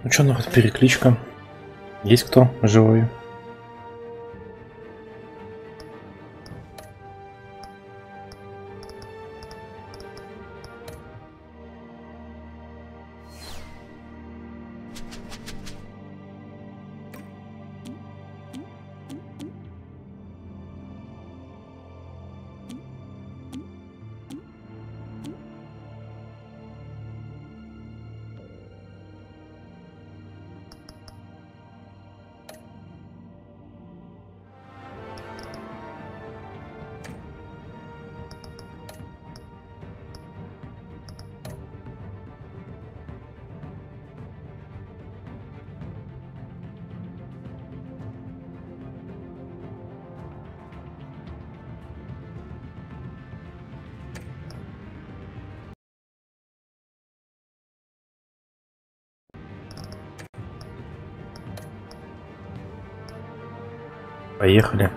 Ну что, народ, перекличка. Есть кто живой? Поехали.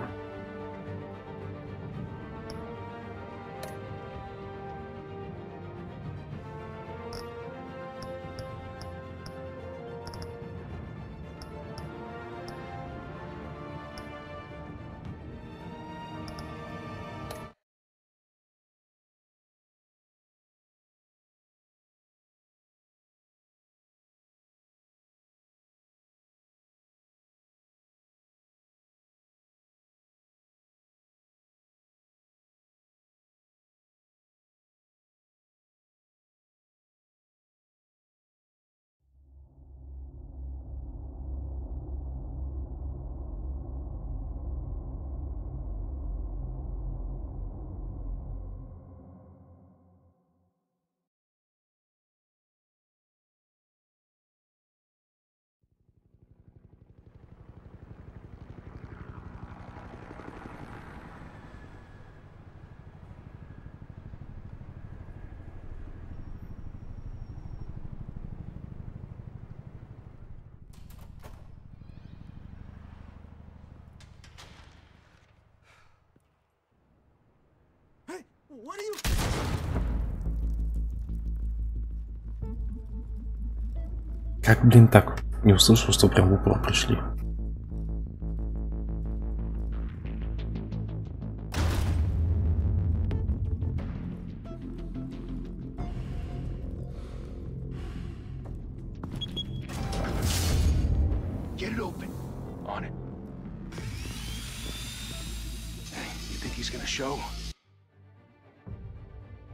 Как, блин, так? Не услышал, что прям в упор пришли.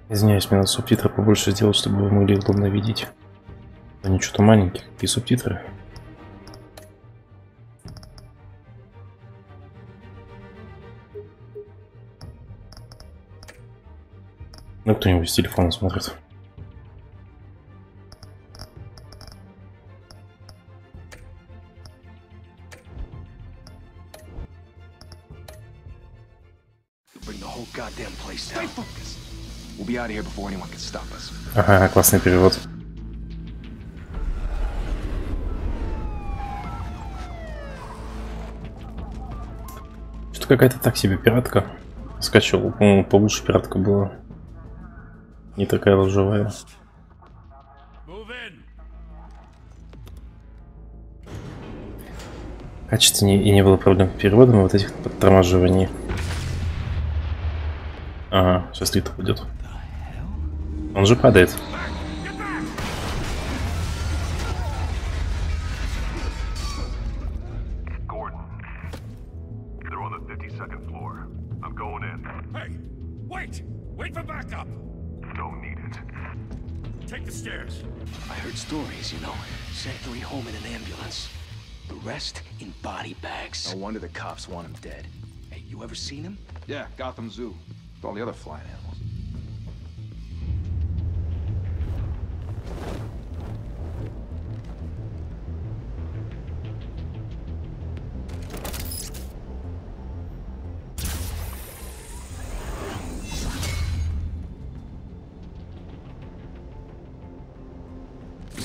Извиняюсь, мне надо субтитры побольше сделать, чтобы вы могли удобно видеть. Они что-то маленькие, какие субтитры. Ну, кто-нибудь с телефона смотрит. Ага, классный перевод. Что-то какая-то так себе пиратка. Скачивал, по-моему, получше пиратка была. Не такая лживая. Качественнее и не было проблем с переводом вот этих подтормаживаний. Ага, сейчас Лита пойдет. Он же падает. No wonder the cops want him dead. Hey, you ever seen him? Yeah, Gotham Zoo. With all the other flying animals.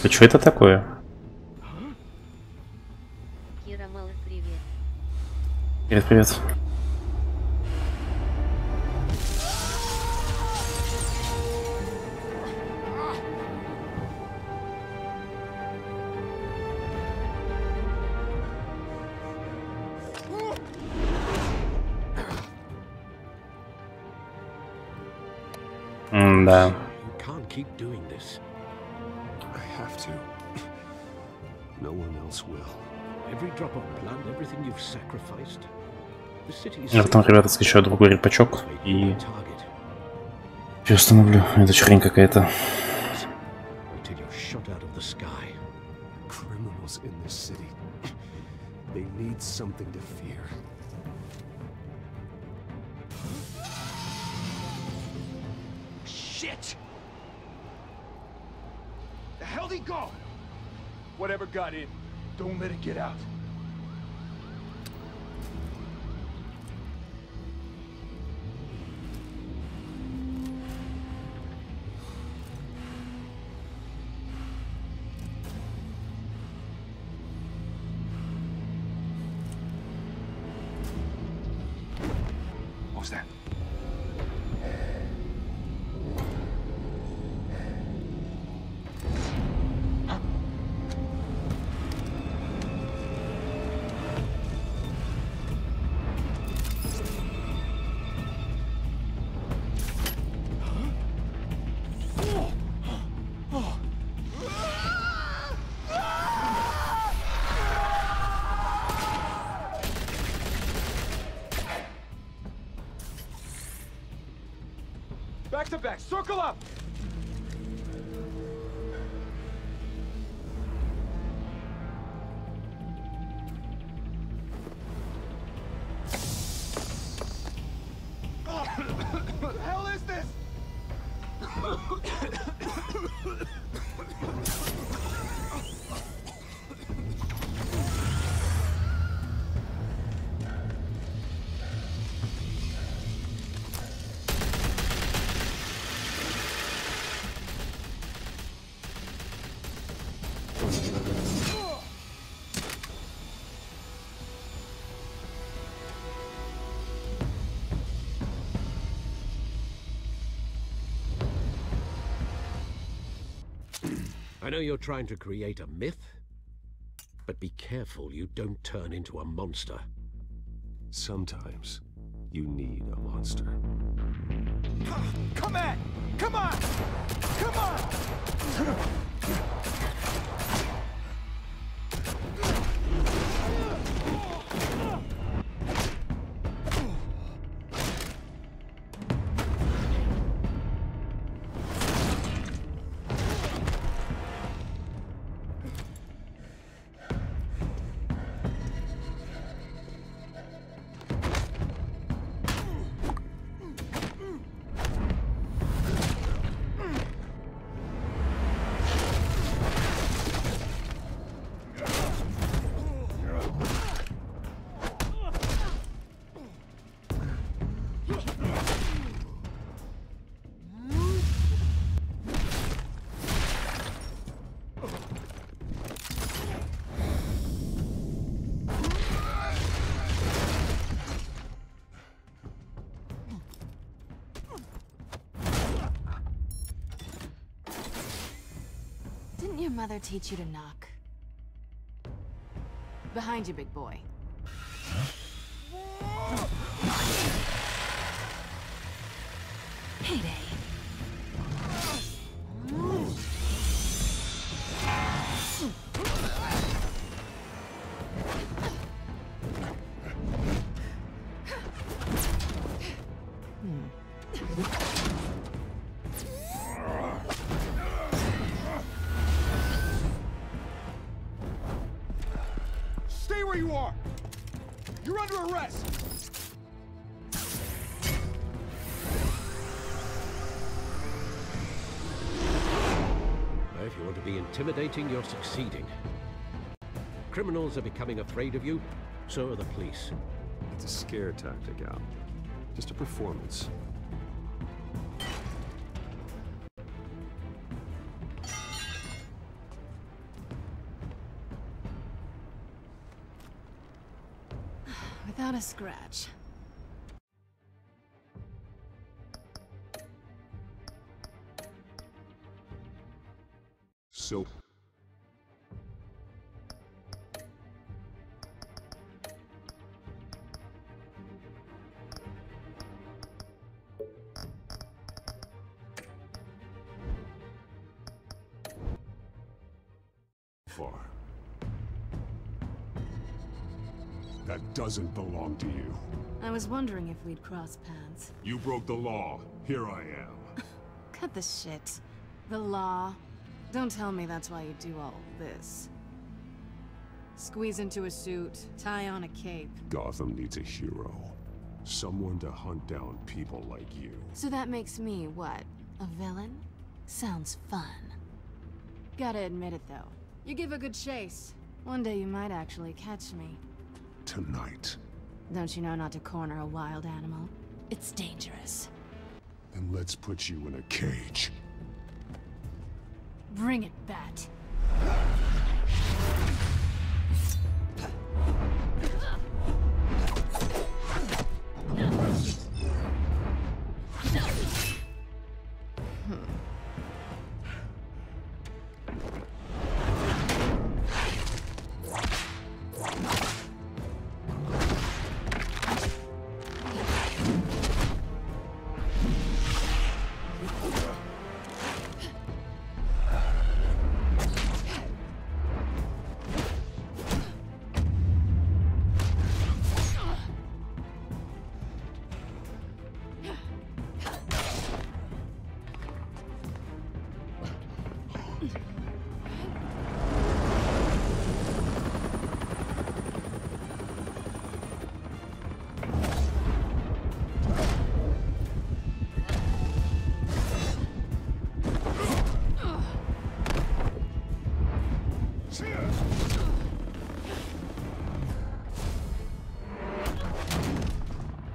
А что это такое? Привет, привет. Да. You can't keep doing this. I have to. No one else will. Every drop of blood, everything you've sacrificed. The city is Я потом, ребята, скачаю другой репачок и переустановлю. Это хрень какая-то. until you're shot out of the sky. Criminals in this city. They need something to fear. Shit! The hell'd he go? Whatever got in, don't let it get out. What was that? Back to back, circle up! What the hell is this? I know you're trying to create a myth, but be careful you don't turn into a monster. Sometimes you need a monster. Come on! Come on! Come on! Didn't your mother teach you to knock? Behind you, big boy. Payday. Stay where you are! You're under arrest! If you want to be intimidating, you're succeeding. Criminals are becoming afraid of you, so are the police. It's a scare tactic, Al. Just a performance. Without a scratch. So... far. That doesn't belong to you. I was wondering if we'd cross paths. You broke the law. Here I am. Cut the shit. The law. Don't tell me that's why you do all this. Squeeze into a suit, tie on a cape. Gotham needs a hero. Someone to hunt down people like you. So that makes me, what, a villain? Sounds fun. Gotta admit it though. You give a good chase. One day you might actually catch me. Tonight. Don't you know not to corner a wild animal? It's dangerous. Then let's put you in a cage. Bring it, Bat.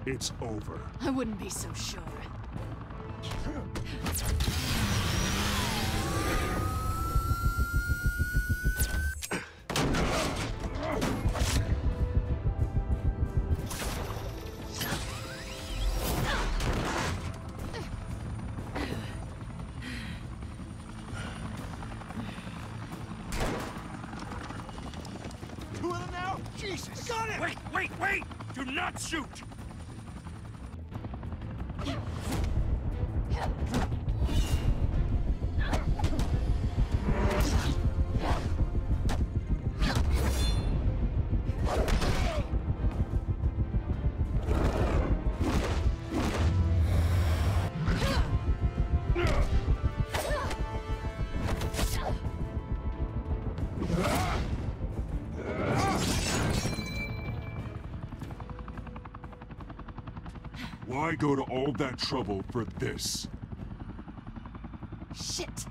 It's over. I wouldn't be so sure. Two of them now? Jesus! Got it! Wait! Do not shoot! Why go to all that trouble for this? Shit!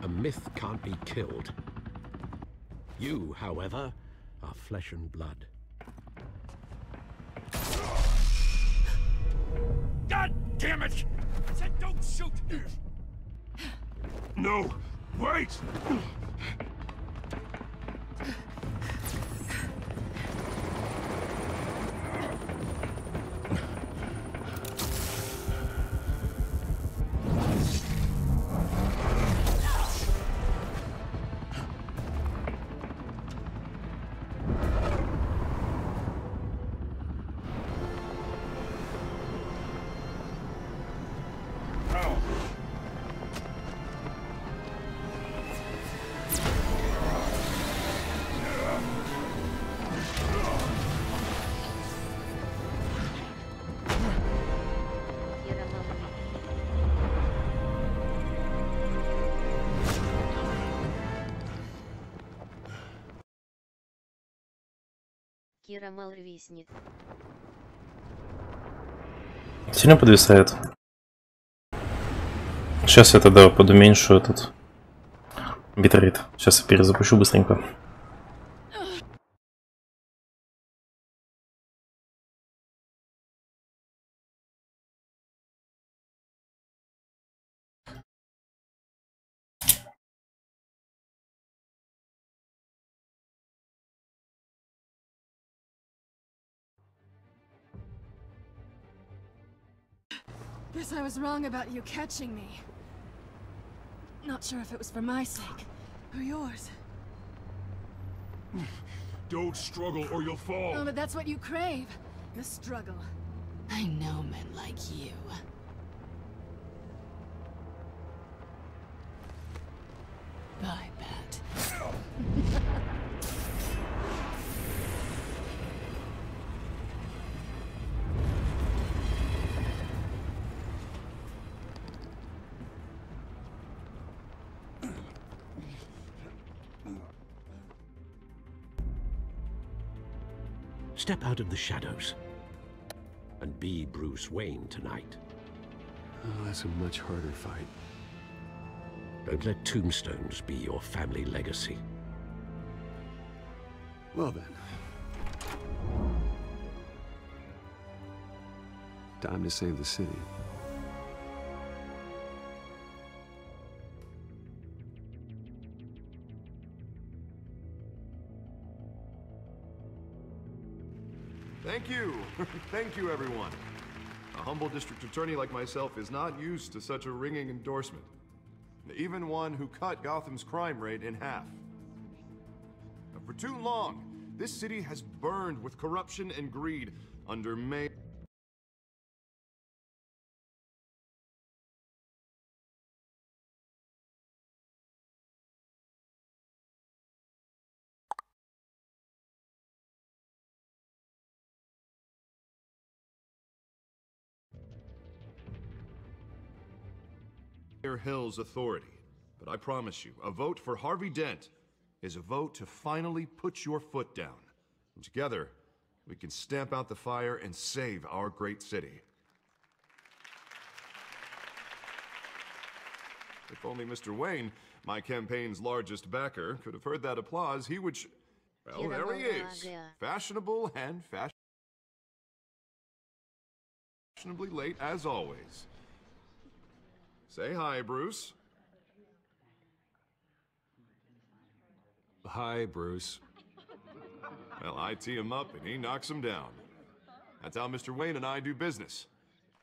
A myth can't be killed. You, however, are flesh and blood. God damn it! I said don't shoot! No! Wait! Кира мал виснет. Сильно подвисает. Сейчас я тогда подуменьшу этот битрейт. Сейчас я перезапущу быстренько. Guess I was wrong about you catching me. Not sure if it was for my sake or yours. Don't struggle or you'll fall. Oh, but that's what you crave. The struggle. I know men like you. Bye, Bat. Step out of the shadows and be Bruce Wayne tonight. Oh, that's a much harder fight. Don't let tombstones be your family legacy. Well then. Time to save the city. Thank you. Thank you, everyone. A humble district attorney like myself is not used to such a ringing endorsement. Even one who cut Gotham's crime rate in half. For too long, this city has burned with corruption and greed under Mayor Hill's authority. But I promise you, a vote for Harvey Dent is a vote to finally put your foot down. And together, we can stamp out the fire and save our great city. If only Mr. Wayne, my campaign's largest backer, could have heard that applause, he would well, there he is. Fashionable and fashionably late as always. Say hi, Bruce. Hi, Bruce. Well, I tee him up and he knocks him down. That's how Mr. Wayne and I do business.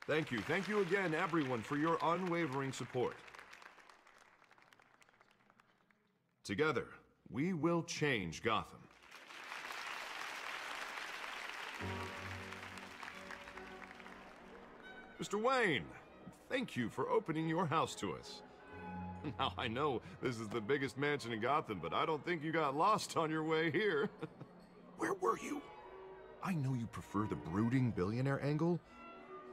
Thank you again, everyone, for your unwavering support. Together, we will change Gotham. Mr. Wayne, thank you for opening your house to us. Now, I know this is the biggest mansion in Gotham, but I don't think you got lost on your way here. Where were you? I know you prefer the brooding billionaire angle,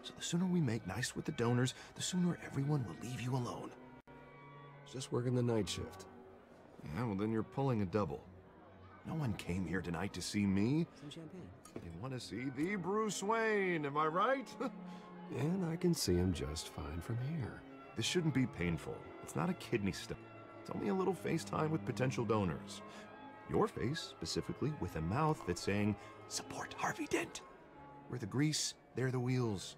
so the sooner we make nice with the donors, the sooner everyone will leave you alone. Just working the night shift. Yeah, well then you're pulling a double. No one came here tonight to see me. Some champagne. They want to see the Bruce Wayne, am I right? And I can see him just fine from here. This shouldn't be painful. It's not a kidney stone. It's only a little FaceTime with potential donors. Your face, specifically, with a mouth that's saying, support Harvey Dent. We're the grease, they're the wheels.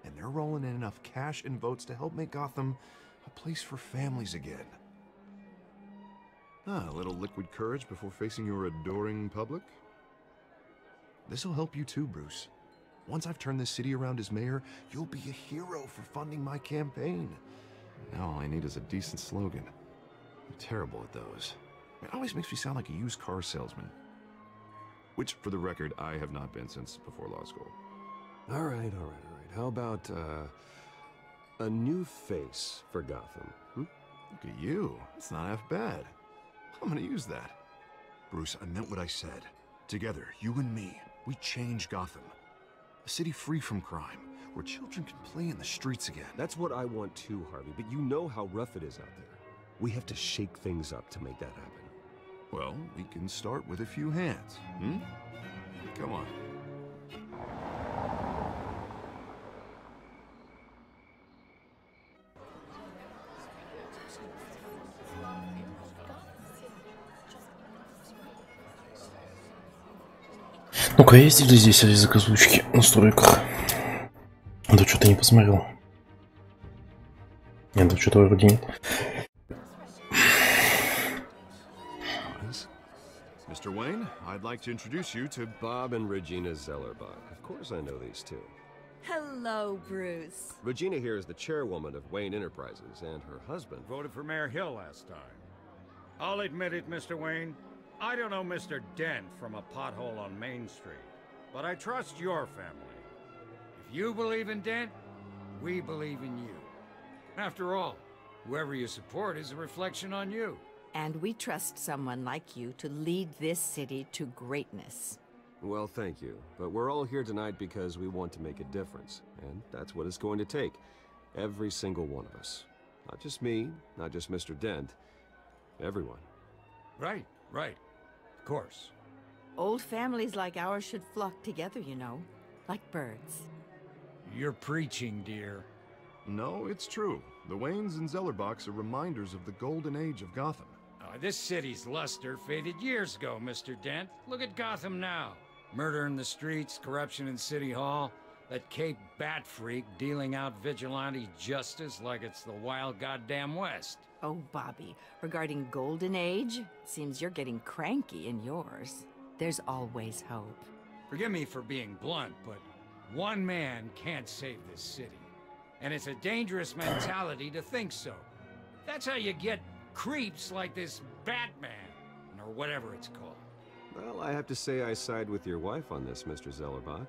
And they're rolling in enough cash and votes to help make Gotham a place for families again. A little liquid courage before facing your adoring public. This'll help you too, Bruce. Once I've turned this city around as mayor, you'll be a hero for funding my campaign. Now all I need is a decent slogan. I'm terrible at those. It always makes me sound like a used car salesman. Which, for the record, I have not been since before law school. All right. How about, a new face for Gotham? Look at you. It's not half bad. I'm gonna use that. Bruce, I meant what I said. Together, you and me, we change Gotham. A city free from crime, where children can play in the streets again. That's what I want too, Harvey, but you know how rough it is out there. We have to shake things up to make that happen. Well, we can start with a few hands, Come on. Ну-ка, есть ли здесь язык озвучки в настройках? Да что-то не посмотрел. Нет, да что-то вроде нет. Mr. Wayne, I'd like to introduce you to Bob and Regina Zellerbach. Of course I know these two. Hello, Bruce. Regina here is the chairwoman of Wayne Enterprises, and her husband voted for Mayor Hill last time. I'll admit it, Mr. Wayne. I don't know Mr. Dent from a pothole on Main Street, but I trust your family. If you believe in Dent, we believe in you. After all, whoever you support is a reflection on you. And we trust someone like you to lead this city to greatness. Well, thank you. But we're all here tonight because we want to make a difference. And that's what it's going to take. Every single one of us. Not just me, not just Mr. Dent. Everyone. Right. Of course. Old families like ours should flock together, you know, like birds. You're preaching, dear. No, it's true. The Waynes and Zellerbachs are reminders of the golden age of Gotham. This city's luster faded years ago, Mr. Dent. Look at Gotham now. Murder in the streets, corruption in City Hall, that Cape Bat freak dealing out vigilante justice like it's the wild goddamn West. Oh, Bobby, regarding Golden Age, seems you're getting cranky in yours. There's always hope. Forgive me for being blunt, but one man can't save this city. And it's a dangerous mentality to think so. That's how you get creeps like this Batman, or whatever it's called. Well, I have to say I side with your wife on this, Mr. Zellerbach.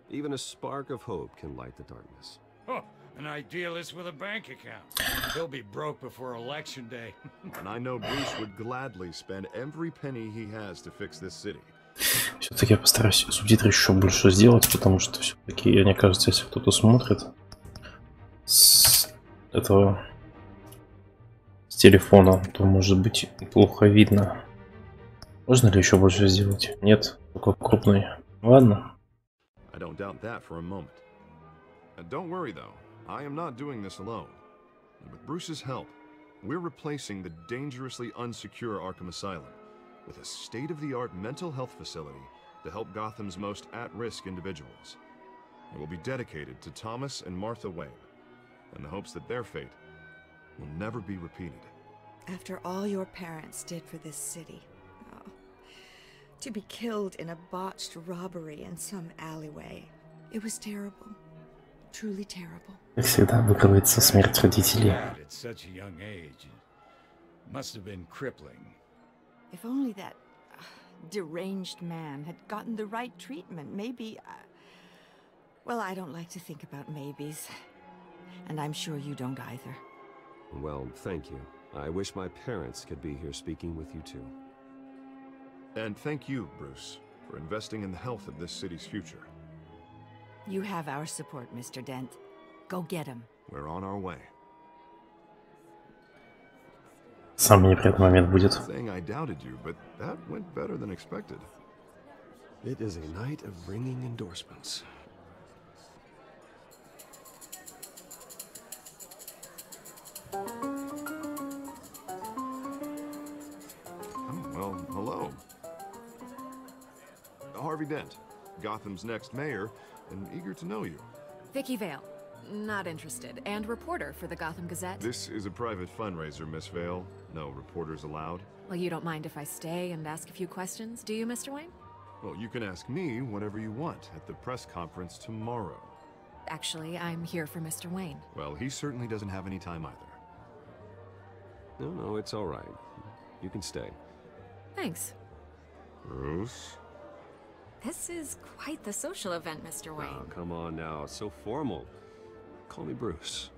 Even a spark of hope can light the darkness. Oh, an idealist with a bank account. He'll be broke before Election Day. And I know Bruce would gladly spend every penny he has to fix this city. Все-таки я постараюсь субтитры еще больше сделать, потому что все-таки, мне кажется, если кто-то смотрит с этого с телефона, то может быть плохо видно. Можно ли еще больше сделать? Нет, такой крупный. Ладно. I don't doubt that for a moment. Don't worry though, I am not doing this alone. With Bruce's help, we're replacing the dangerously unsecure Arkham Asylum with a state-of-the-art mental health facility to help Gotham's most at-risk individuals. It will be dedicated to Thomas and Martha Wayne, in the hopes that their fate will never be repeated. After all your parents did for this city, to be killed in a botched robbery in some alleyway, it was terrible. Truly terrible. Как всегда, выкрывается смерть родителей. At such a young age, it must have been crippling. If only that deranged man had gotten the right treatment, maybe... well, I don't like to think about maybes. And I'm sure you don't either. Well, thank you. I wish my parents could be here speaking with you too. And thank you, Bruce, for investing in the health of this city's future. You have our support, Mr. Dent. Go get him. We're on our way. Самый неприятный момент будет. Saying I doubted you, but that went better than expected. It is a night of ringing endorsements. Oh, well, hello. Harvey Dent, Gotham's next mayor, and eager to know you. Vicky Vale, not interested, and reporter for the Gotham Gazette. This is a private fundraiser, Miss Vale. No reporters allowed. Well, you don't mind if I stay and ask a few questions, do you, Mr. Wayne? Well, you can ask me whatever you want at the press conference tomorrow. Actually, I'm here for Mr. Wayne. Well, he certainly doesn't have any time either. No, it's all right. You can stay. Thanks. Bruce? This is quite the social event, Mr. Wayne. Oh, come on now. It's so formal. Call me Bruce.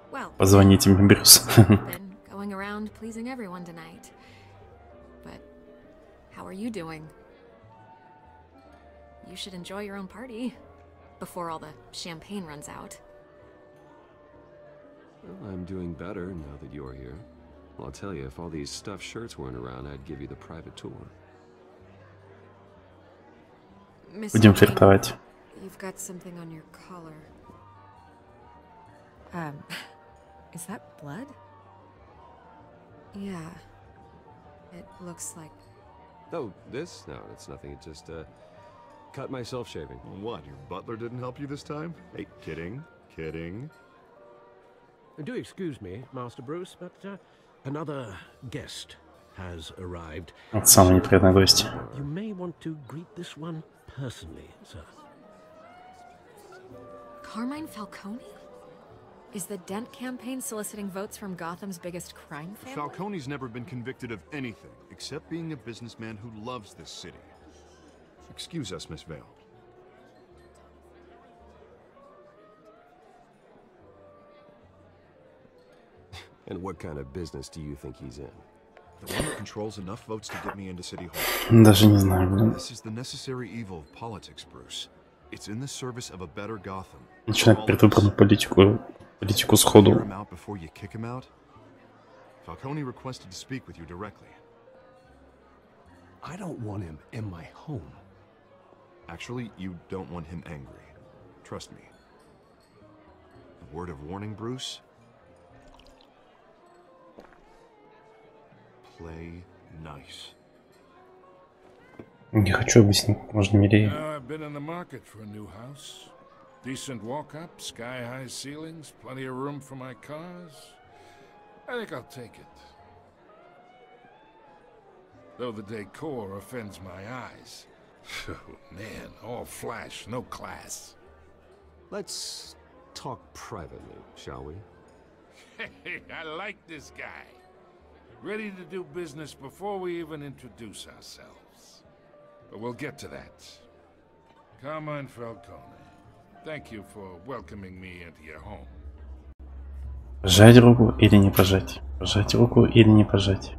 Well, Позвоните мне, Брюс. been going around pleasing everyone tonight. But how are you doing? You should enjoy your own party before all the champagne runs out. Well, I'm doing better now that you're here. Well, I'll tell you, if all these stuffed shirts weren't around, I'd give you the private tour. Будем флиртовать. You've got something on your collar. Is that blood? Yeah. It looks like... Oh, this? No, it's nothing. It just, cut myself shaving. What, your butler didn't help you this time? Hey, kidding, kidding. Do excuse me, Master Bruce, but another guest has arrived. Вот самый неприятный гость. You may want to greet this one personally, sir. Carmine Falcone? Is the Dent campaign soliciting votes from Gotham's biggest crime family? Falcone's never been convicted of anything except being a businessman who loves this city. Excuse us, Miss Vale. And what kind of business do you think he's in? The one that controls enough votes to get me into City Hall. Даже не знаю, блин. This is the necessary evil of politics, Bruce. It's in the service of a better Gotham. Начинает предвыборную политику сходу. Hear him out before you kick him out? Falcone requested to speak with you directly. I don't want him in my home. Actually, you don't want him angry. Trust me. A word of warning, Bruce. Play nice. Не хочу объяснить, можно милее. I've been in the market for a new house. Decent walk-up, sky-high ceilings, plenty of room for my cars. I think I'll take it. Though the decor offends my eyes. Oh, man, all flash, no class. Let's talk privately, shall we? Hey, I like this guy. Ready to do business before we even introduce ourselves. But we'll get to that. Carmine Falcone, thank you for welcoming me into your home. Пожать руку или не пожать? Пожать руку или не пожать?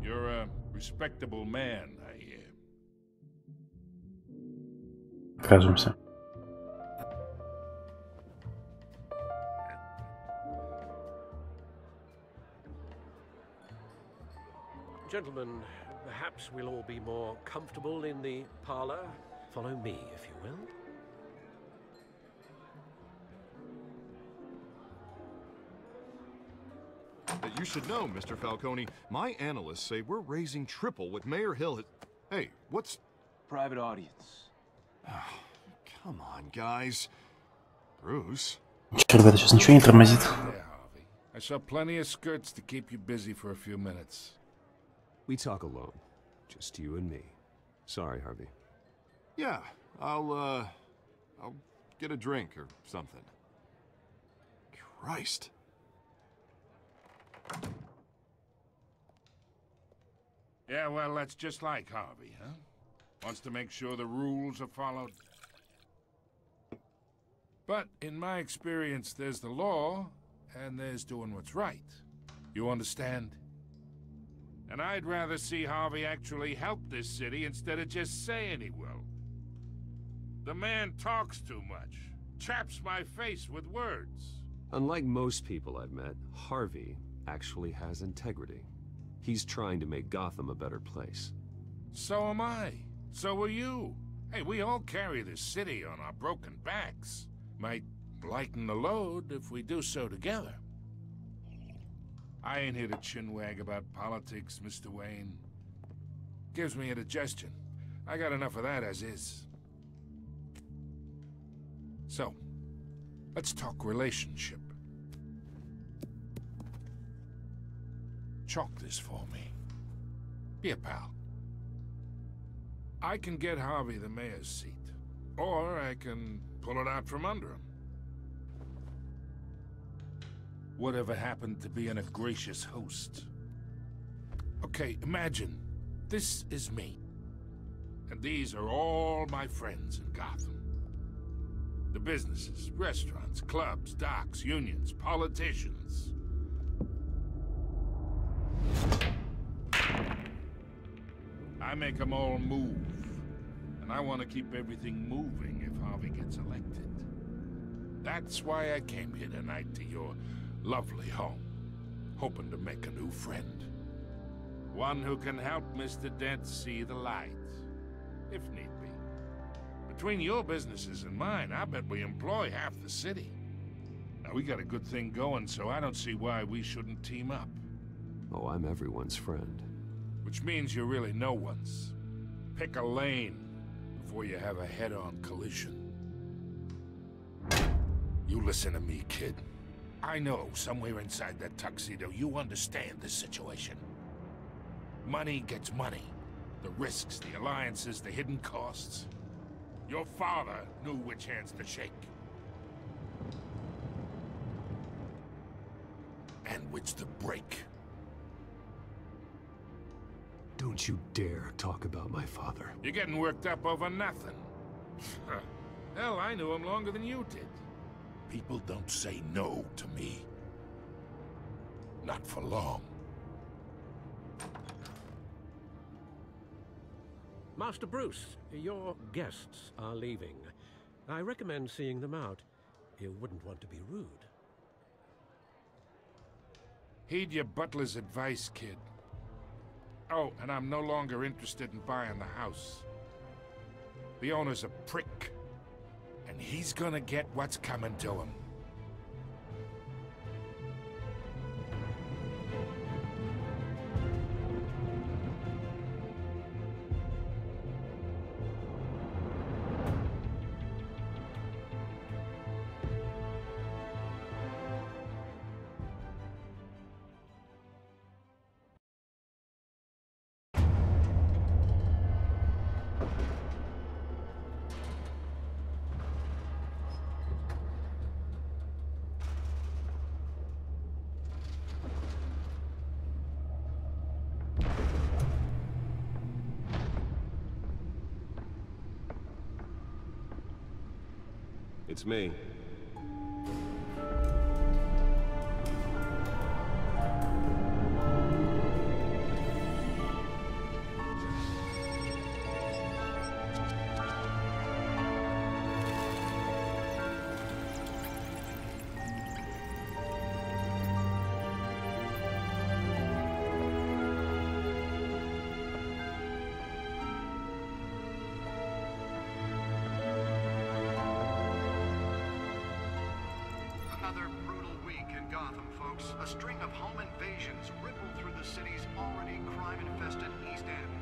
You're a respectable man, I hear. Окажемся. Gentlemen, perhaps we'll all be more comfortable in the parlor. Follow me, if you will. You should know, Mr. Falcone, my analysts say we're raising triple what Mayor Hill has... Hey, what's... Private audience. Oh, come on, guys. Bruce? Чё, ребята, сейчас ничего не тормозит? I saw plenty of skirts to keep you busy for a few minutes. We talk alone. Just you and me. Sorry, Harvey. Yeah, I'll get a drink or something. Christ. Yeah, well, that's just like Harvey, huh? Wants to make sure the rules are followed. But in my experience, there's the law, and there's doing what's right. You understand? And I'd rather see Harvey actually help this city instead of just saying he will. The man talks too much, chaps my face with words. Unlike most people I've met, Harvey actually has integrity. He's trying to make Gotham a better place. So am I. So are you. Hey, we all carry this city on our broken backs. Might lighten the load if we do so together. I ain't here to chinwag about politics, Mr. Wayne. Gives me indigestion. I got enough of that as is. So, let's talk relationship. Chalk this for me. Be a pal. I can get Harvey the mayor's seat, or I can pull it out from under him. Whatever happened to being a gracious host? Okay, imagine, this is me. And these are all my friends in Gotham. The businesses, restaurants, clubs, docks, unions, politicians. I make them all move. And I want to keep everything moving if Harvey gets elected. That's why I came here tonight to your lovely home, hoping to make a new friend. One who can help Mr. Dent see the light, if need be. Between your businesses and mine, I bet we employ half the city. Now, we got a good thing going, so I don't see why we shouldn't team up. Oh, I'm everyone's friend. Which means you're really no one's. Pick a lane before you have a head-on collision. You listen to me, kid. I know somewhere inside that tuxedo you understand this situation. Money gets money. The risks, the alliances, the hidden costs. Your father knew which hands to shake. And which to break. Don't you dare talk about my father. You're getting worked up over nothing. Hell, I knew him longer than you did. People don't say no to me. Not for long. Master Bruce, your guests are leaving. I recommend seeing them out. You wouldn't want to be rude. Heed your butler's advice, kid. Oh, and I'm no longer interested in buying the house. The owner's a prick, and he's gonna get what's coming to him. It's me. Another brutal week in Gotham, folks. A string of home invasions rippled through the city's already crime-infested East End.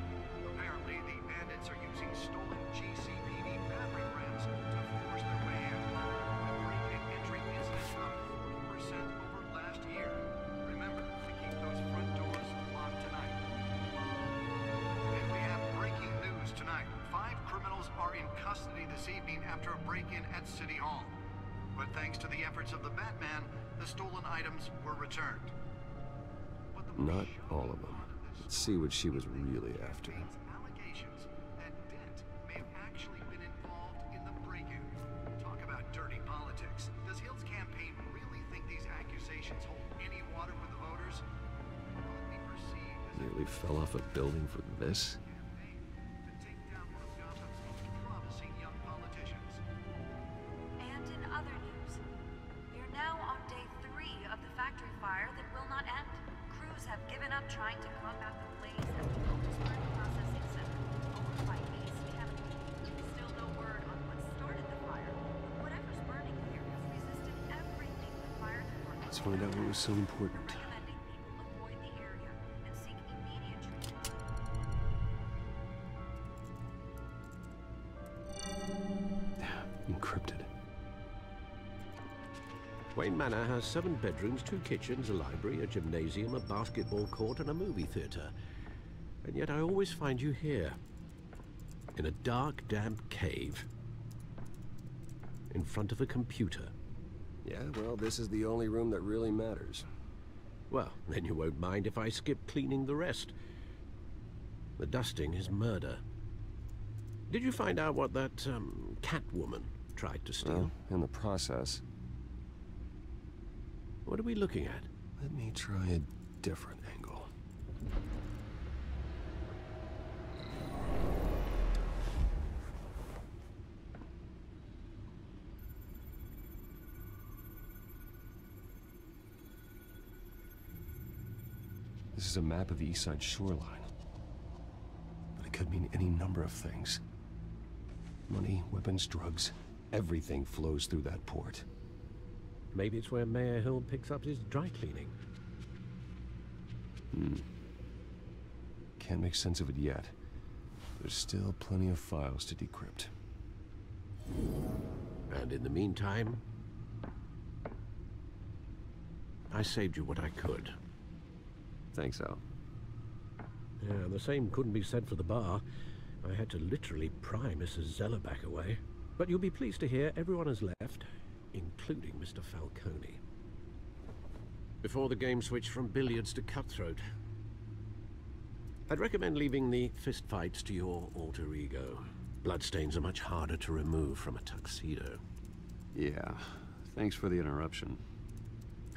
Apparently, the bandits are using stolen GCPD battering rams to force their way in. The break-in entry incidents up 40% over last year. Remember to keep those front doors locked tonight. And we have breaking news tonight. 5 criminals are in custody this evening after a break-in at City Hall. But thanks to the efforts of the Batman, the stolen items were returned. Not all of them. Let's see what she was really after. Allegations that Dent may have actually been involved in the break-in. Talk about dirty politics. Does Hill's campaign really think these accusations hold any water with the voters? Will it be perceived as Nearly fell off a building for this? to take down one of Gotham's most promising young politicians? And in other news, we're now on day 3 of the factory fire that will not end. Crews have given up trying to combat the blaze at the Otisburg Processing Center over by East Kennedy. Still no word on what started the fire. Whatever's burning here has resisted everything the fire department. Let's find out what was so important. Recommending people avoid the area and seek immediate treatment. Encrypted. Wayne Manor has 7 bedrooms, 2 kitchens, a library, a gymnasium, a basketball court, and a movie theater. And yet I always find you here, in a dark, damp cave, in front of a computer. Yeah, well, this is the only room that really matters. Well, then you won't mind if I skip cleaning the rest. The dusting is murder. Did you find out what that, Catwoman tried to steal? Well, in the process. What are we looking at? Let me try a different angle. This is a map of the East Side shoreline. But it could mean any number of things. Money, weapons, drugs, everything flows through that port. Maybe it's where Mayor Hill picks up his dry cleaning. Can't make sense of it yet. There's still plenty of files to decrypt. And in the meantime, I saved you what I could. Thanks, Al. Yeah, the same couldn't be said for the bar. I had to literally pry Mrs. Zellerback away. But you'll be pleased to hear everyone has left, including Mr. Falcone. Before the game switched from billiards to cutthroat. I'd recommend leaving the fistfights to your alter ego. Bloodstains are much harder to remove from a tuxedo. Yeah, thanks for the interruption.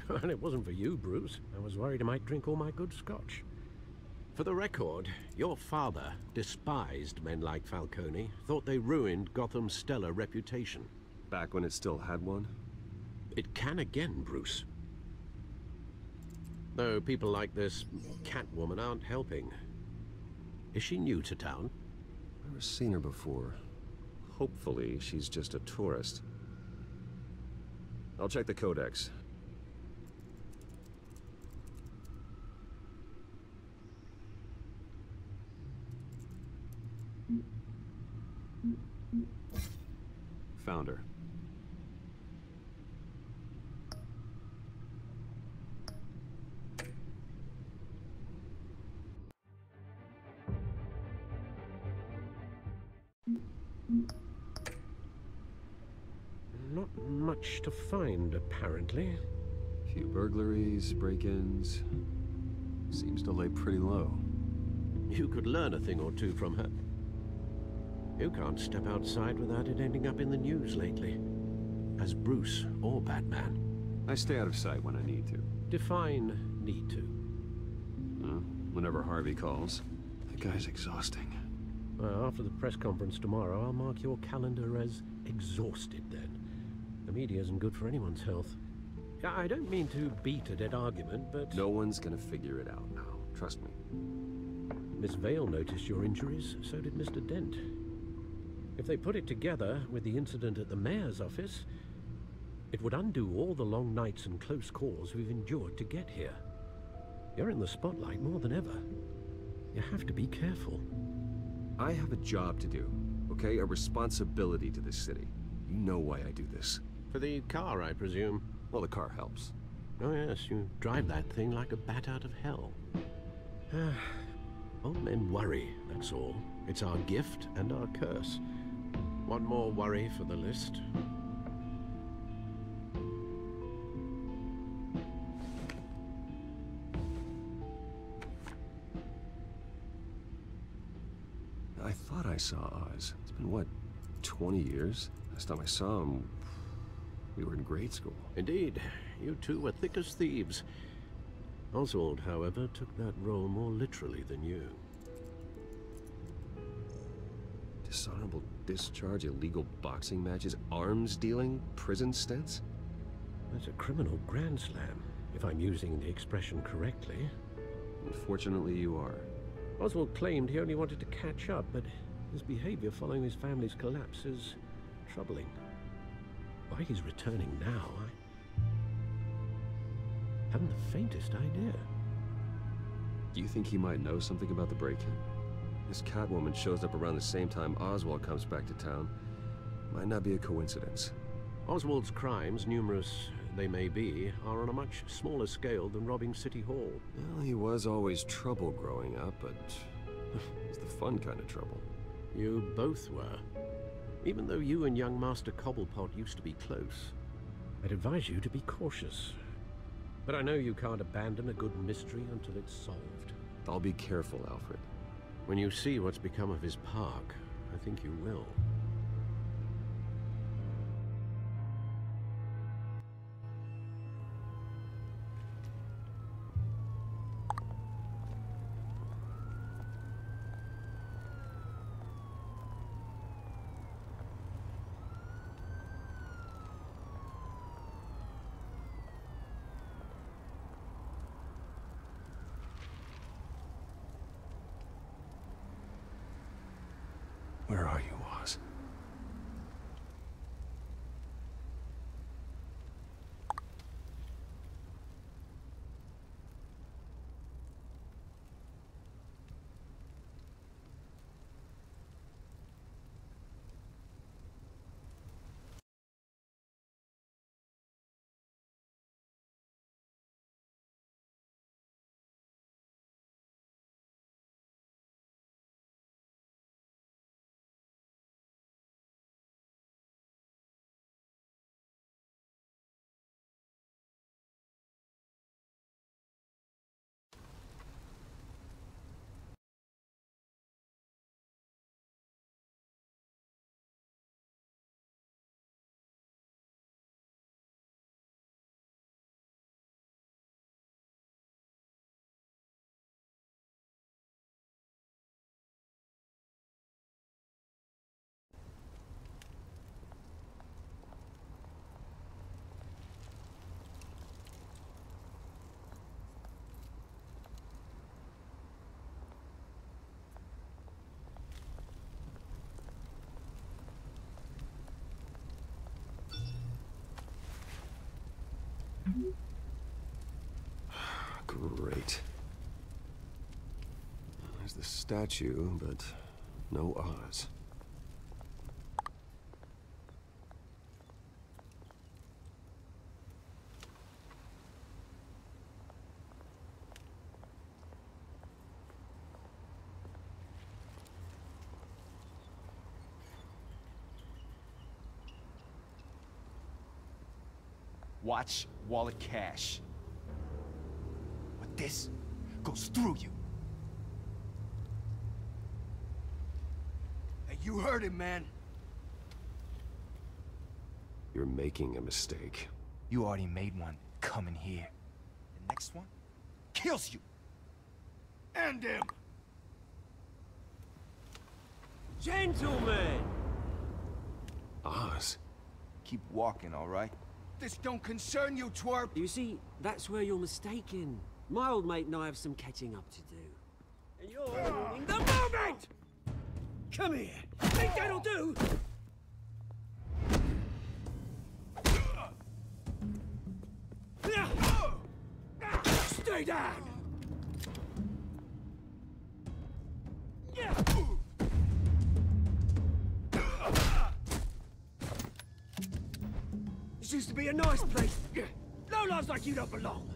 And it wasn't for you, Bruce. I was worried I might drink all my good scotch. For the record, your father despised men like Falcone, thought they ruined Gotham's stellar reputation. Back when it still had one? It can again, Bruce. Though people like this Catwoman aren't helping. Is she new to town? Never seen her before. Hopefully, she's just a tourist. I'll check the codex. Found her. Not much to find, apparently. Few burglaries, break-ins. Seems to lay pretty low. You could learn a thing or two from her. You can't step outside without it ending up in the news lately. As Bruce or Batman. I stay out of sight when I need to. Define need to. Whenever Harvey calls. That guy's exhausting. Well, after the press conference tomorrow, I'll mark your calendar as exhausted then. The media isn't good for anyone's health. I don't mean to beat a dead argument, but... No one's gonna figure it out now. Trust me. Miss Vale noticed your injuries, so did Mr. Dent. If they put it together with the incident at the mayor's office, it would undo all the long nights and close calls we've endured to get here. You're in the spotlight more than ever. You have to be careful. I have a job to do, okay? A responsibility to this city. You know why I do this. For the car, I presume. Well, the car helps. Oh yes, you drive that thing like a bat out of hell. Old men worry, that's all. It's our gift and our curse. One more worry for the list. I thought I saw Oz. It's been, what, 20 years? Last time I saw him, we were in grade school. Indeed. You two were thick as thieves. Oswald, however, took that role more literally than you. Dishonorable discharge, illegal boxing matches, arms dealing, prison stints? That's a criminal grand slam, if I'm using the expression correctly. Unfortunately, you are. Oswald claimed he only wanted to catch up, but his behavior following his family's collapse is troubling. Why he's returning now, I haven't the faintest idea. Do you think he might know something about the break-in? This Catwoman shows up around the same time Oswald comes back to town. Might not be a coincidence. Oswald's crimes, numerous they may be, are on a much smaller scale than robbing City Hall. Well, he was always trouble growing up, but it's the fun kind of trouble. You both were. Even though you and young Master Cobblepot used to be close. I'd advise you to be cautious. But I know you can't abandon a good mystery until it's solved. I'll be careful, Alfred. When you see what's become of his park, I think you will. Where are you, Oz? Great. There's the statue, but no Oz. Watch wallet cash. But this goes through you. Hey, you heard him, man. You're making a mistake. You already made one coming here. The next one kills you. And him. Gentlemen! Oz? Keep walking, all right? This don't concern you, twerp! You see, that's where you're mistaken. My old mate and I have some catching up to do. And you're ruining the moment! Come here! Think that'll do? Stay down! This used to be a nice place. No lives like you don't belong.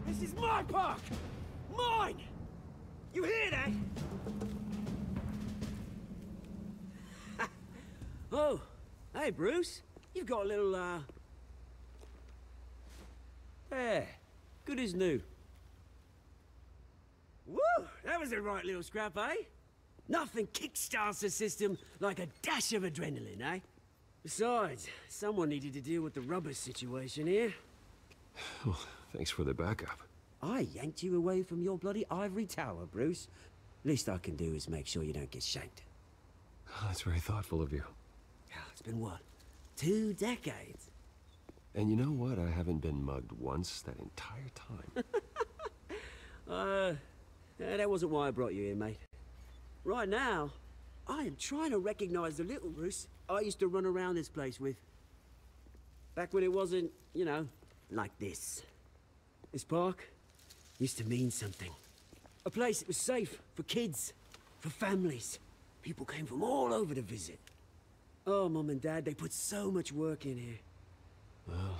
This is my park! Mine! You hear that? Oh, hey Bruce. You've got a little, there. Good as new. Woo! That was a right little scrap, eh? Nothing kickstarts the system like a dash of adrenaline, eh? Besides, someone needed to deal with the rubber situation here. Well, thanks for the backup. I yanked you away from your bloody ivory tower, Bruce. Least I can do is make sure you don't get shanked. Oh, that's very thoughtful of you. It's been what? 2 decades? And you know what? I haven't been mugged once that entire time. That wasn't why I brought you here, mate. Right now, I am trying to recognize the little Bruce I used to run around this place with. Back when it wasn't, you know, like this. This park used to mean something. A place that was safe for kids, for families. People came from all over to visit. Oh, Mum and Dad, they put so much work in here. Well,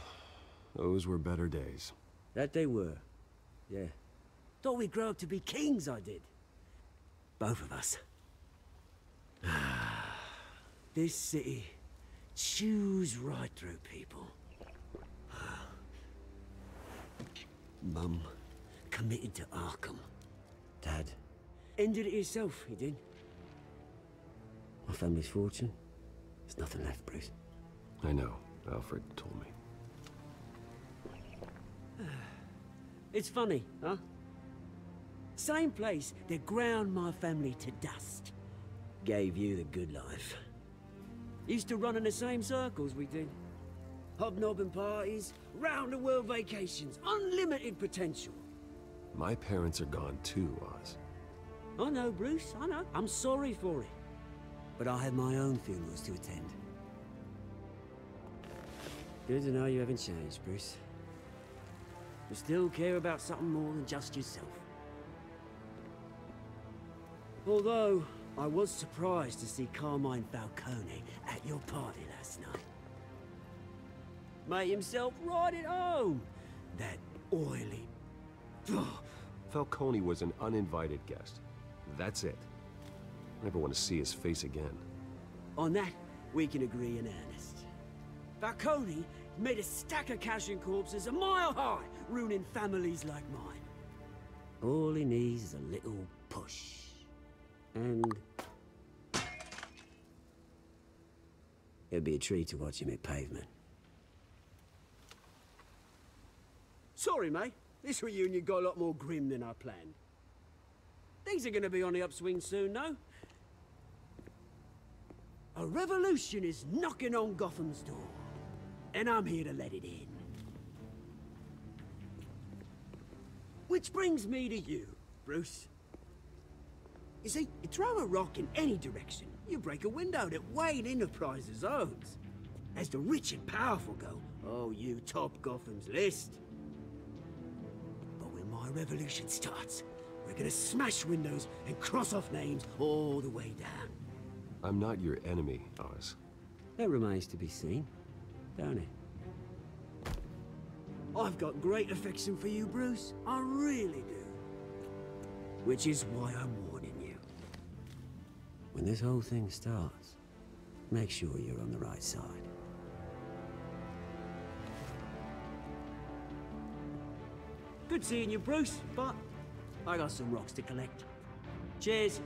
those were better days. That they were. Yeah. Thought we'd grow up to be kings, I did. Both of us. This city chews right through people. Mum committed to Arkham. Dad ended it himself, he did. My family's fortune. There's nothing left, Bruce. I know. Alfred told me. It's funny, huh? Same place that ground my family to dust. Gave you the good life. Used to run in the same circles we did. Hobnobbing parties, round-the-world vacations, unlimited potential. My parents are gone too, Oz. I know, Bruce, I know. I'm sorry for it. But I have my own funerals to attend. Good to know you haven't changed, Bruce. You still care about something more than just yourself. Although, I was surprised to see Carmine Falcone at your party last night. Made himself right at home. That oily... Falcone was an uninvited guest. That's it. I never want to see his face again. On that, we can agree in earnest. Falcone made a stack of cash and corpses a mile high, ruining families like mine. All he needs is a little push. And... it'd be a treat to watch him hit pavement. Sorry, mate. This reunion got a lot more grim than I planned. Things are gonna be on the upswing soon, no? A revolution is knocking on Gotham's door. And I'm here to let it in. Which brings me to you, Bruce. You see, you throw a rock in any direction, you break a window that Wayne Enterprises owns. As the rich and powerful go, oh, you top Gotham's list. But when my revolution starts, we're gonna smash windows and cross off names all the way down. I'm not your enemy, Oz. That remains to be seen, don't it? I've got great affection for you, Bruce. I really do. Which is why I'm warning you. When this whole thing starts, make sure you're on the right side. Good seeing you, Bruce, but I got some rocks to collect. Cheers.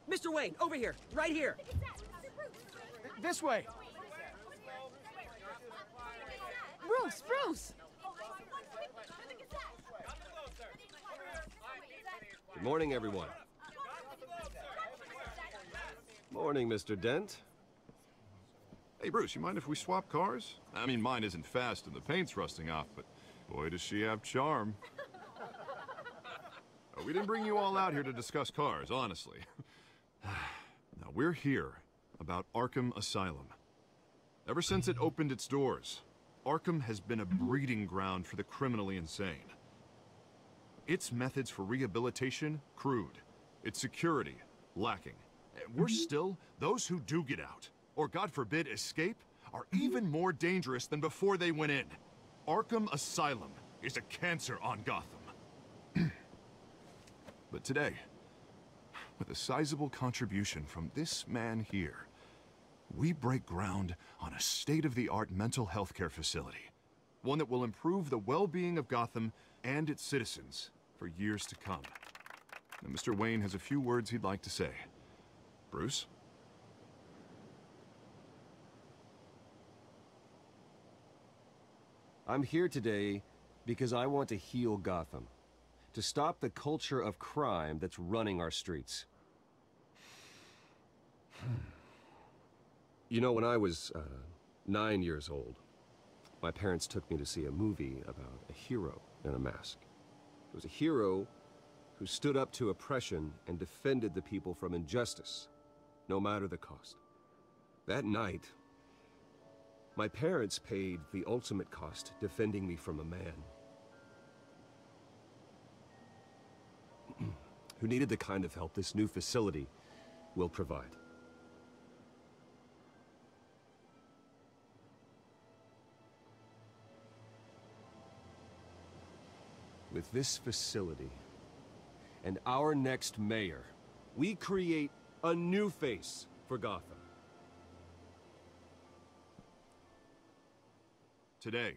Mr. Wayne, over here, right here. This way. Bruce, Bruce! Good morning, everyone. Morning, Mr. Dent. Hey, Bruce, you mind if we swap cars? I mean, mine isn't fast and the paint's rusting off, but boy, does she have charm. We didn't bring you all out here to discuss cars, honestly. Now, we're here about Arkham Asylum. Ever since it opened its doors, Arkham has been a breeding ground for the criminally insane. Its methods for rehabilitation, crude. Its security, lacking. And worse still, those who do get out, or God forbid, escape, are even more dangerous than before they went in. Arkham Asylum is a cancer on Gotham. But today, with a sizable contribution from this man here, we break ground on a state-of-the-art mental health care facility. One that will improve the well-being of Gotham and its citizens for years to come. Now, Mr. Wayne has a few words he'd like to say. Bruce? I'm here today because I want to heal Gotham. To stop the culture of crime that's running our streets. You know, when I was 9 years old, my parents took me to see a movie about a hero in a mask. It was a hero who stood up to oppression and defended the people from injustice, no matter the cost. That night, my parents paid the ultimate cost defending me from a man who needed the kind of help this new facility will provide. With this facility and our next mayor, we create a new face for Gotham. Today,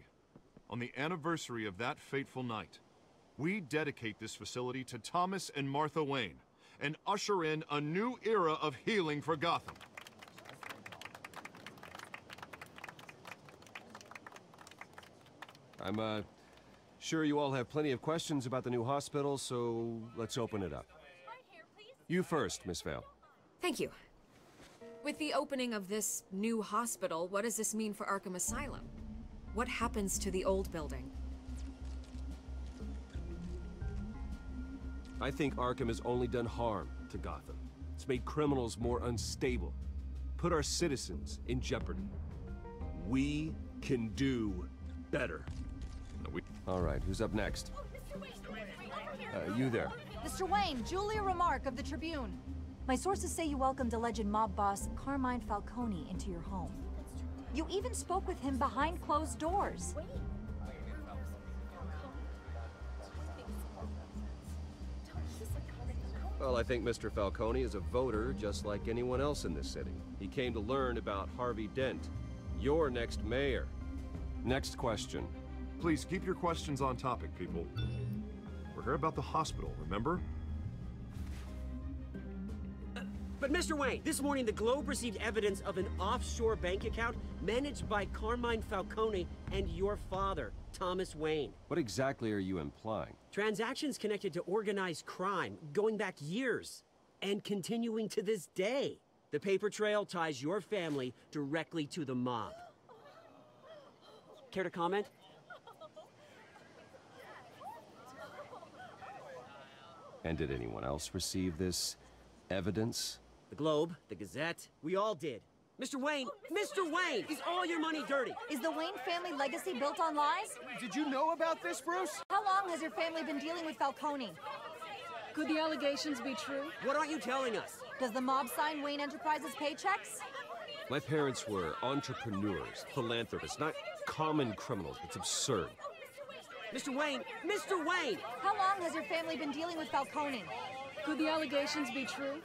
on the anniversary of that fateful night, we dedicate this facility to Thomas and Martha Wayne and usher in a new era of healing for Gotham. I'm sure you all have plenty of questions about the new hospital, so let's open it up. You first, Miss Vale. Thank you. With the opening of this new hospital, what does this mean for Arkham Asylum? What happens to the old building? I think Arkham has only done harm to Gotham. It's made criminals more unstable, put our citizens in jeopardy. We can do better. All right, who's up next? You there. Mr. Wayne, Julia Remark of the Tribune. My sources say you welcomed alleged mob boss Carmine Falcone into your home. You even spoke with him behind closed doors. Well, I think Mr. Falcone is a voter just like anyone else in this city. He came to learn about Harvey Dent, your next mayor. Next question. Please keep your questions on topic, people. We're here about the hospital, remember? But Mr. Wayne, this morning the Globe received evidence of an offshore bank account managed by Carmine Falcone and your father, Thomas Wayne. What exactly are you implying? Transactions connected to organized crime, going back years, and continuing to this day. The paper trail ties your family directly to the mob. Care to comment? And did anyone else receive this evidence? The Globe, the Gazette, we all did. Mr. Wayne, is all your money dirty? Is the Wayne family legacy built on lies? Did you know about this, Bruce? How long has your family been dealing with Falcone? Could the allegations be true? What aren't you telling us? Does the mob sign Wayne Enterprises paychecks? My parents were entrepreneurs, philanthropists, not common criminals. It's absurd. Mr. Wayne! How long has your family been dealing with Falcone? Could the allegations be true?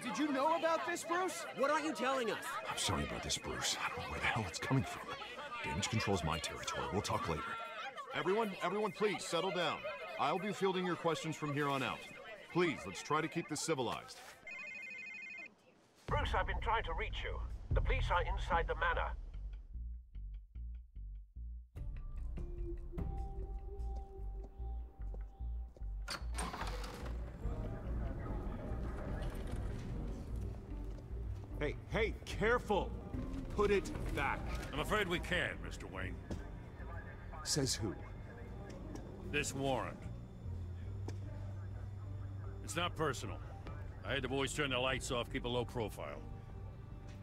Did you know about this, Bruce? What aren't you telling us? I'm sorry about this, Bruce. I don't know where the hell it's coming from. Damage control's my territory. We'll talk later. Everyone, please, settle down. I'll be fielding your questions from here on out. Please, let's try to keep this civilized. Bruce, I've been trying to reach you. The police are inside the manor. Hey, careful! Put it back. I'm afraid we can't, Mr. Wayne. Says who? This warrant. It's not personal. I had the boys turn the lights off, keep a low profile.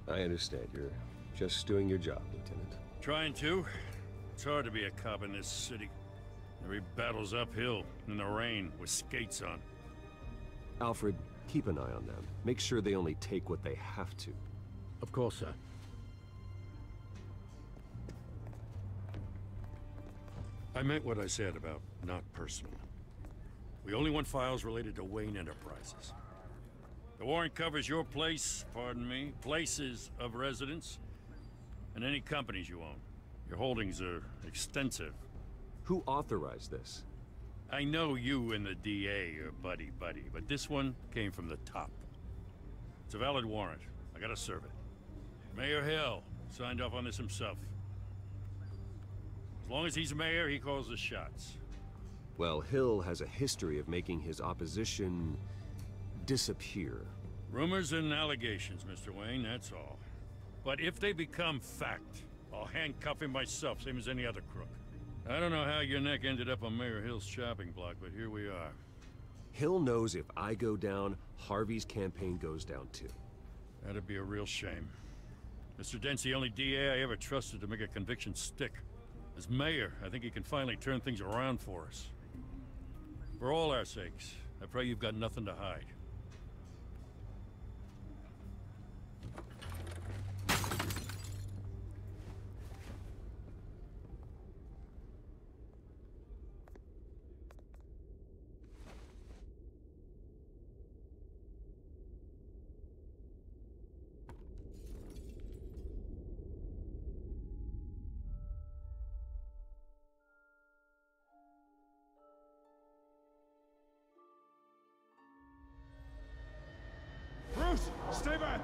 I understand. You're just doing your job, Lieutenant. Trying to. It's hard to be a cop in this city. Every battle's uphill, in the rain, with skates on. Alfred, keep an eye on them. Make sure they only take what they have to. Of course, sir. I meant what I said about not personal. We only want files related to Wayne Enterprises. The warrant covers your place, pardon me, places of residence, and any companies you own. Your holdings are extensive. Who authorized this? I know you and the DA are buddy-buddy, but this one came from the top. It's a valid warrant. I gotta serve it. Mayor Hill signed off on this himself. As long as he's mayor, he calls the shots. Well, Hill has a history of making his opposition disappear. Rumors and allegations, Mr. Wayne, that's all. But if they become fact, I'll handcuff him myself, same as any other crook. I don't know how your neck ended up on Mayor Hill's shopping block, but here we are. Hill knows if I go down, Harvey's campaign goes down too. That'd be a real shame. Mr. Dent's the only DA I ever trusted to make a conviction stick. As mayor, I think he can finally turn things around for us. For all our sakes, I pray you've got nothing to hide. Bruce, stay back!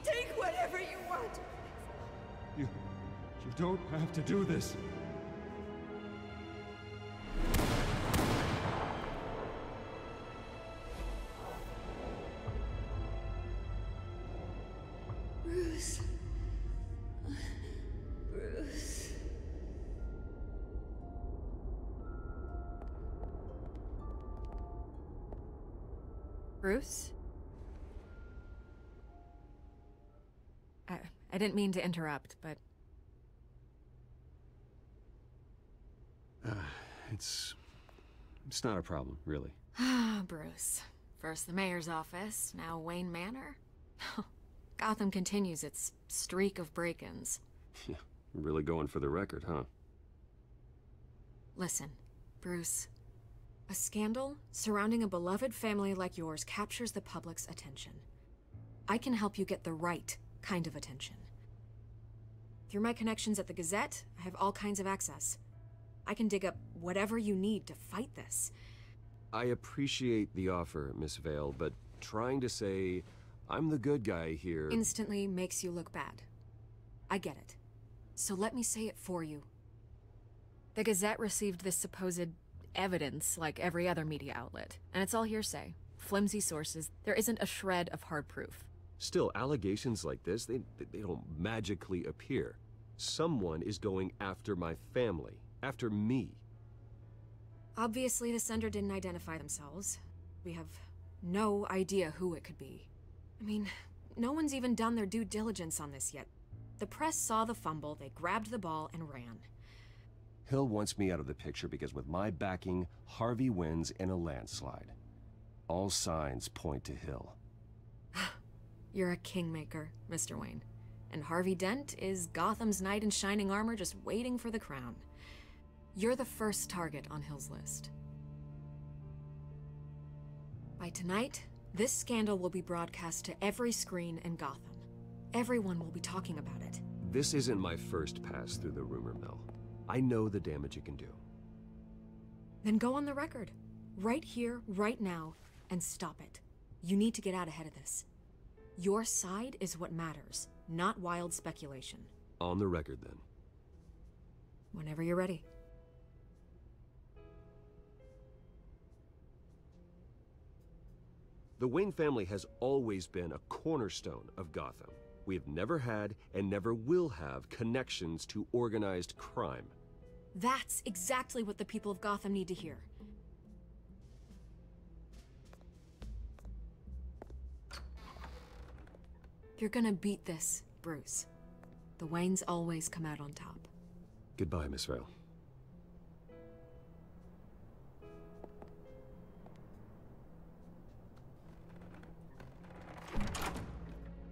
Take whatever you want. You don't have to do this. Bruce. Bruce. Bruce? I didn't mean to interrupt, but... It's not a problem, really. Ah, Bruce. First the mayor's office, now Wayne Manor. Gotham continues its streak of break-ins. Yeah, really going for the record, huh? Listen, Bruce, A scandal surrounding a beloved family like yours captures the public's attention. I can help you get the right kind of attention. Through my connections at the Gazette, I have all kinds of access. I can dig up whatever you need to fight this. I appreciate the offer, Miss Vale, but trying to say I'm the good guy here instantly makes you look bad. I get it. So let me say it for you. The Gazette received this supposed evidence like every other media outlet, and it's all hearsay. Flimsy sources. There isn't a shred of hard proof. Still, allegations like this, they don't magically appear. Someone is going after my family, after me. Obviously, the sender didn't identify themselves. We have no idea who it could be. I mean, no one's even done their due diligence on this yet. The press saw the fumble, they grabbed the ball and ran. Hill wants me out of the picture because with my backing, Harvey wins in a landslide. All signs point to Hill. You're a kingmaker, Mr. Wayne. And Harvey Dent is Gotham's knight in shining armor just waiting for the crown. You're the first target on Hill's list. By tonight, this scandal will be broadcast to every screen in Gotham. Everyone will be talking about it. This isn't my first pass through the rumor mill. I know the damage it can do. Then go on the record. Right here, right now, and stop it. You need to get out ahead of this. Your side is what matters, not wild speculation. On the record, then. Whenever you're ready. The Wayne family has always been a cornerstone of Gotham. We have never had and never will have connections to organized crime. That's exactly what the people of Gotham need to hear. You're gonna beat this, Bruce. The Waynes always come out on top. Goodbye, Miss Vale.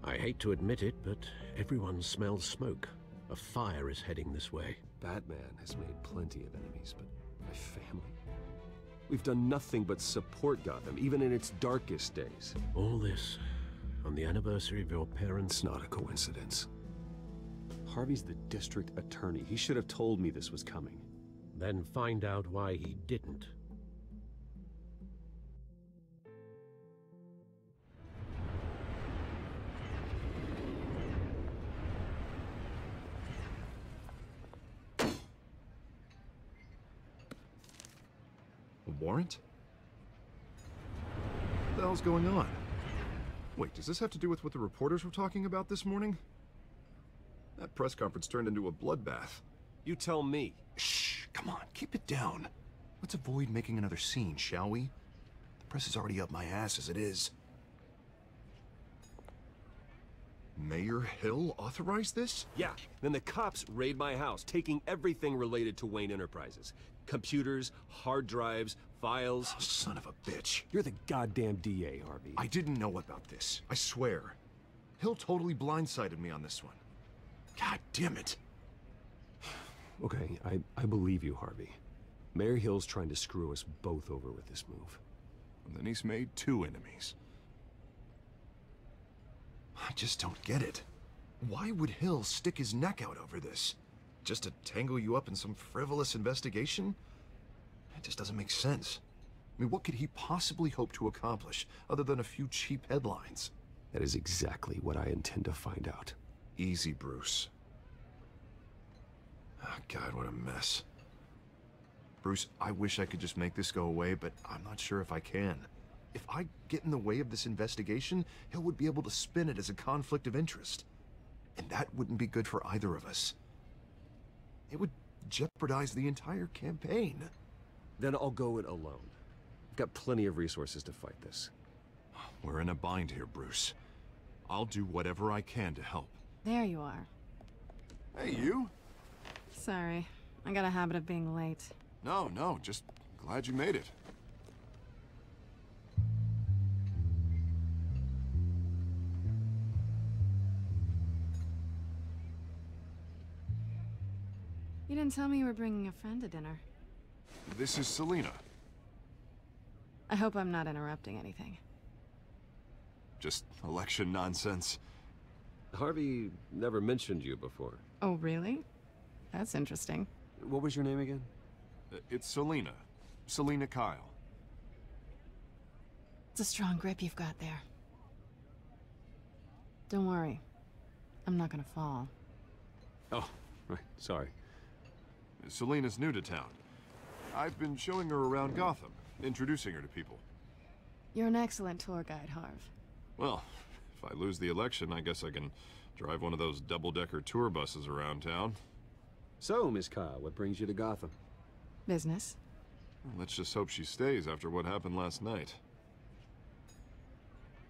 I hate to admit it, but everyone smells smoke. A fire is heading this way. Batman has made plenty of enemies, but my family? We've done nothing but support Gotham, even in its darkest days. All this on the anniversary of your parents'... It's not a coincidence. Harvey's the district attorney. He should have told me this was coming. Then find out why he didn't. A warrant? What the hell's going on? Wait, does this have to do with what the reporters were talking about this morning? That press conference turned into a bloodbath. You tell me. Shh, come on, keep it down. Let's avoid making another scene, shall we? The press is already up my ass as it is. Mayor Hill authorized this? Yeah, then the cops raid my house, taking everything related to Wayne Enterprises. Computers, hard drives, files. Oh, son of a bitch. You're the goddamn DA, Harvey. I didn't know about this, I swear. Hill totally blindsided me on this one. God damn it. Okay, I believe you, Harvey. Mayor Hill's trying to screw us both over with this move. And then he's made two enemies. I just don't get it. Why would Hill stick his neck out over this? Just to tangle you up in some frivolous investigation? It just doesn't make sense. I mean, what could he possibly hope to accomplish other than a few cheap headlines? That is exactly what I intend to find out. Easy, Bruce. Oh, God, what a mess. Bruce, I wish I could just make this go away, but I'm not sure if I can. If I get in the way of this investigation, Hill would be able to spin it as a conflict of interest. And that wouldn't be good for either of us. It would jeopardize the entire campaign. Then I'll go it alone. I've got plenty of resources to fight this. We're in a bind here, Bruce. I'll do whatever I can to help. There you are. Hey, you? Sorry, I got a habit of being late. No, just glad you made it. You didn't tell me you were bringing a friend to dinner. This is Selina. I hope I'm not interrupting anything. Just election nonsense. Harvey never mentioned you before. Oh, really? That's interesting. What was your name again? It's Selina. Selina Kyle. It's a strong grip you've got there. Don't worry. I'm not gonna fall. Oh, right. Sorry. Selina's new to town. I've been showing her around Gotham, introducing her to people. You're an excellent tour guide, Harv. Well, if I lose the election, I guess I can drive one of those double-decker tour buses around town. So, Miss Kyle, what brings you to Gotham? Business. Well, let's just hope she stays after what happened last night.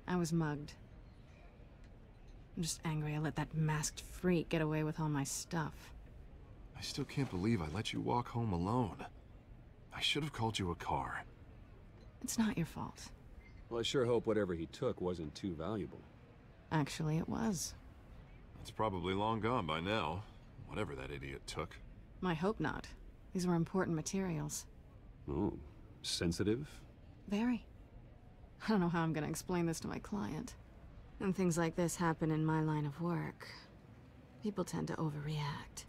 I was mugged. I'm just angry I let that masked freak get away with all my stuff. I still can't believe I let you walk home alone. I should have called you a car. It's not your fault. Well, I sure hope whatever he took wasn't too valuable. Actually, it was. It's probably long gone by now, whatever that idiot took. I hope not. These were important materials. Ooh, sensitive? Very. I don't know how I'm gonna explain this to my client. And things like this happen in my line of work. People tend to overreact.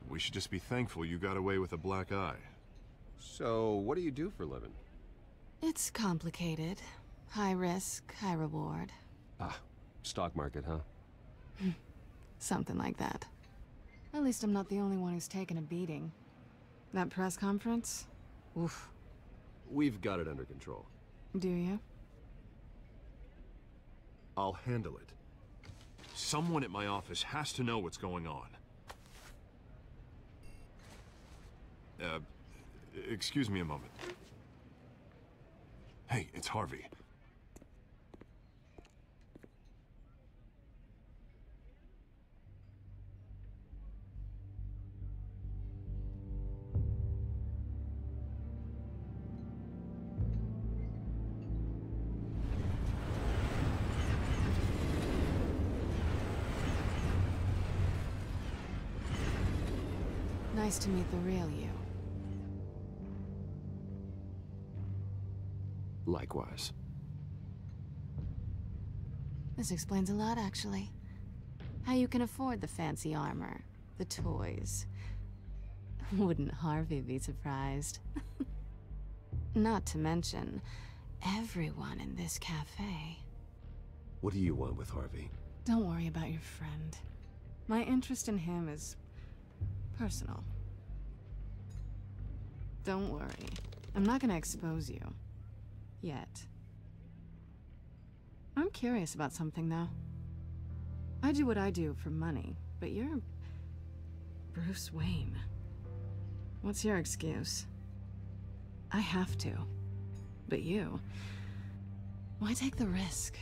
We should just be thankful you got away with a black eye. So, what do you do for a living? It's complicated. High risk, high reward. Ah, stock market, huh? Something like that. At least I'm not the only one who's taken a beating. That press conference? Oof. We've got it under control. Do you? I'll handle it. Someone at my office has to know what's going on. Excuse me a moment. Hey, it's Harvey. Nice to meet the real you. Likewise. This explains a lot, actually. How you can afford the fancy armor, the toys. Wouldn't Harvey be surprised? Not to mention, everyone in this cafe. What do you want with Harvey? Don't worry about your friend. My interest in him is personal. Don't worry. I'm not gonna expose you. Yet. I'm curious about something, though. I do what I do for money, but you're Bruce Wayne. What's your excuse? I have to. But you... why take the risk?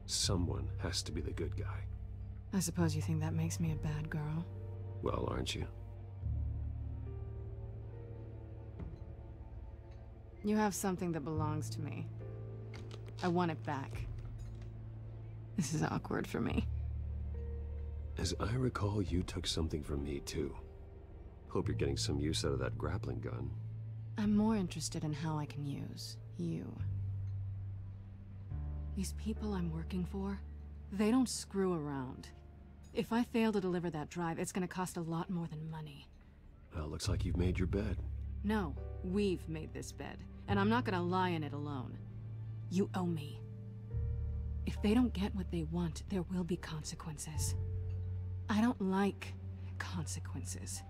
Someone has to be the good guy. I suppose you think that makes me a bad girl. Well, aren't you? You have something that belongs to me. I want it back. This is awkward for me. As I recall, you took something from me, too. Hope you're getting some use out of that grappling gun. I'm more interested in how I can use you. These people I'm working for, they don't screw around. If I fail to deliver that drive, it's gonna cost a lot more than money. Well, looks like you've made your bed. No, we've made this bed, and I'm not gonna lie in it alone. You owe me. If they don't get what they want, there will be consequences. I don't like consequences.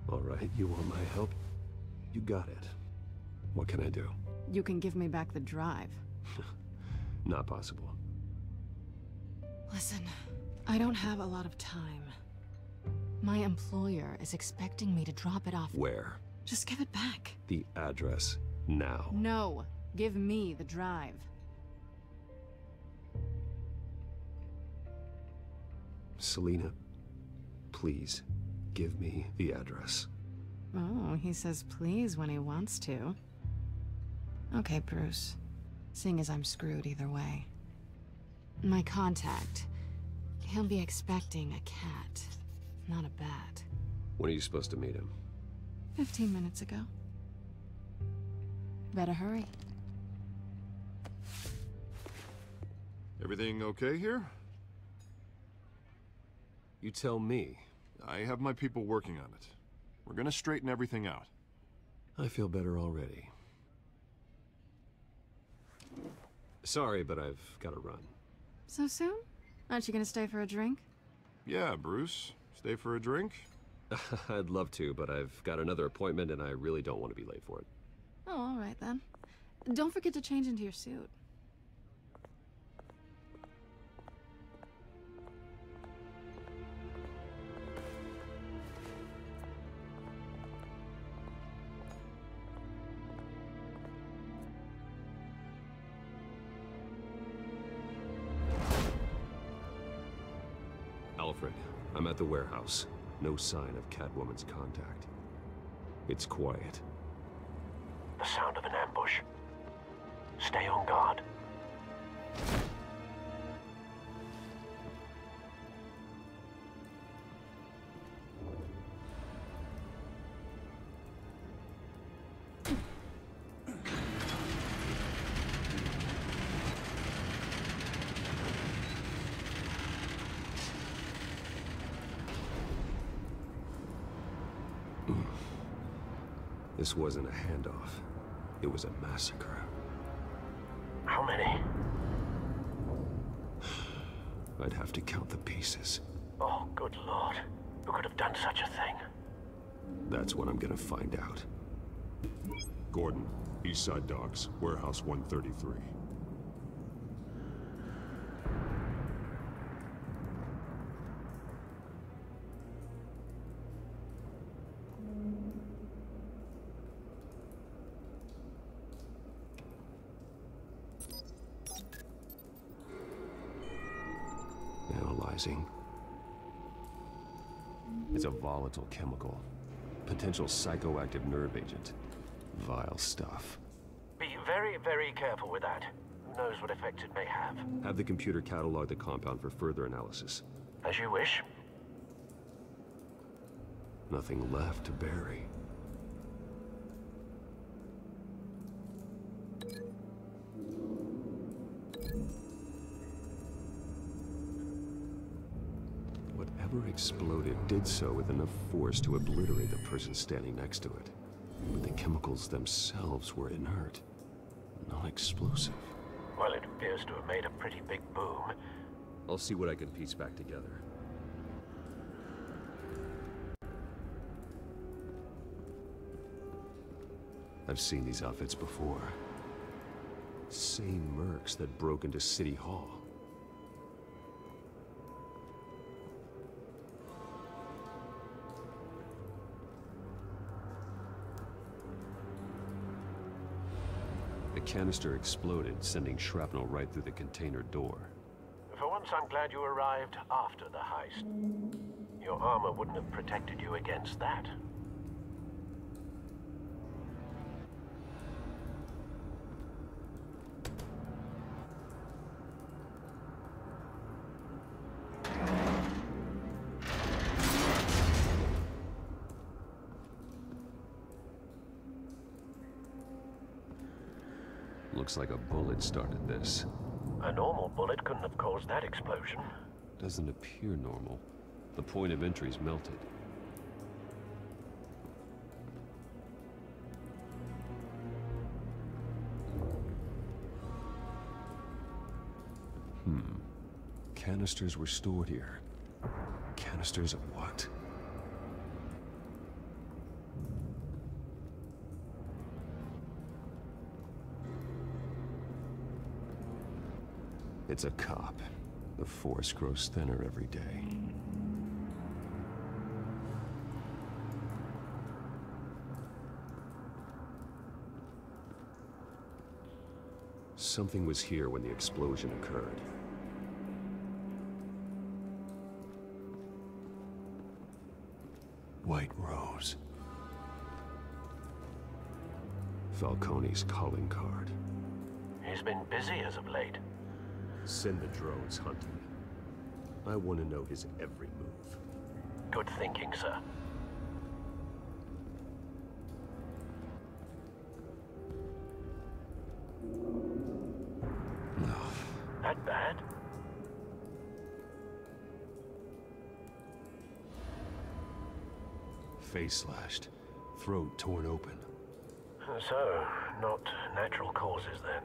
All right, you want my help? You got it. What can I do? You can give me back the drive. Not possible. Listen, I don't have a lot of time. My employer is expecting me to drop it off. Where? Just give it back. The address, now. No, give me the drive. Selina, please, give me the address. Oh, he says please when he wants to. Okay, Bruce. Seeing as I'm screwed either way. My contact, he'll be expecting a cat, not a bat. When are you supposed to meet him? 15 minutes ago. Better hurry. Everything okay here? You tell me. I have my people working on it. We're gonna straighten everything out. I feel better already. Sorry, but I've got to run. So soon? Aren't you gonna stay for a drink? Yeah, Bruce. Stay for a drink? I'd love to, but I've got another appointment and I really don't want to be late for it. Oh, all right then. Don't forget to change into your suit. Alfred, I'm at the warehouse. No sign of Catwoman's contact. It's quiet. The sound of an ambush. Stay on guard. This wasn't a handoff. It was a massacre. How many? I'd have to count the pieces. Oh, good lord. Who could have done such a thing? That's what I'm gonna find out. Gordon, Eastside Docks, Warehouse 133. Analyzing. It's a volatile chemical. Potential psychoactive nerve agent. Vile stuff. Be very, very careful with that. Who knows what effects it may have. Have the computer catalog the compound for further analysis. As you wish. Nothing left to bury. Whatever exploded did so with enough force to obliterate the person standing next to it. But the chemicals themselves were inert, non-explosive. Well, it appears to have made a pretty big boom. I'll see what I can piece back together. I've seen these outfits before. Same mercs that broke into City Hall. The canister exploded, sending shrapnel right through the container door. For once, I'm glad you arrived after the heist. Your armor wouldn't have protected you against that. Looks like a bullet started this. A normal bullet couldn't have caused that explosion. Doesn't appear normal. The point of entry's melted. Canisters were stored here. Canisters of what? It's a cop. The force grows thinner every day. Something was here when the explosion occurred. White Rose. Falcone's calling card. He's been busy as of late. Send the drones hunting. I want to know his every move. Good thinking, sir. That bad? face slashed, throat torn open. So, not natural causes then?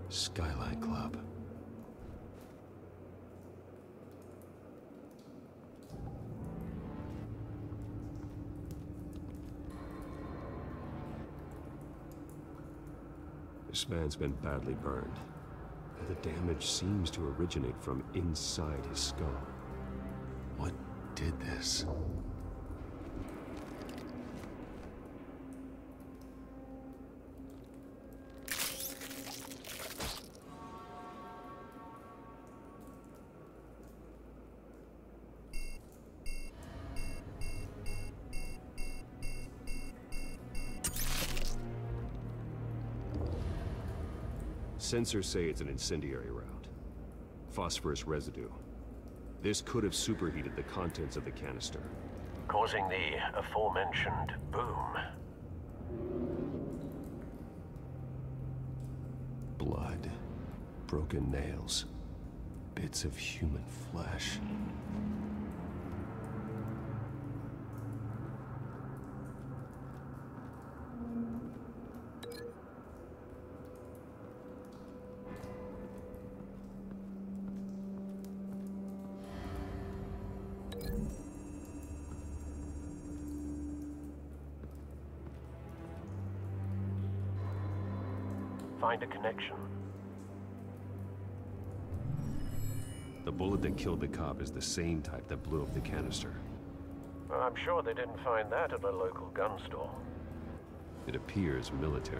Skyline Club. This man's been badly burned, and the damage seems to originate from inside his skull. What did this? Sensors say it's an incendiary route. Phosphorus residue. This could have superheated the contents of the canister, Causing the aforementioned boom. Blood, broken nails, bits of human flesh. Find a connection. The bullet that killed the cop is the same type that blew up the canister. I'm sure they didn't find that at a local gun store. It appears military.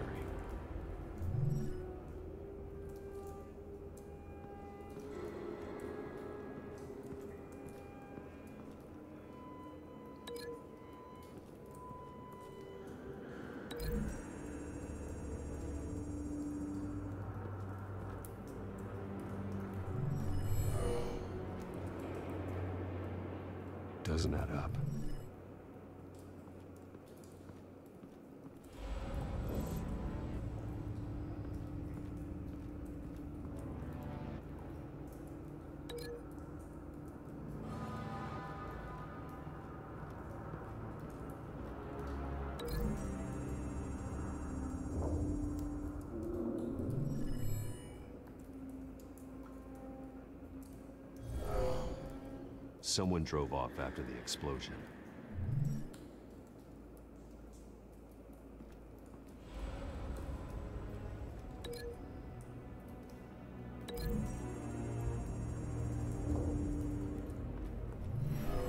Doesn't add up. Someone drove off after the explosion.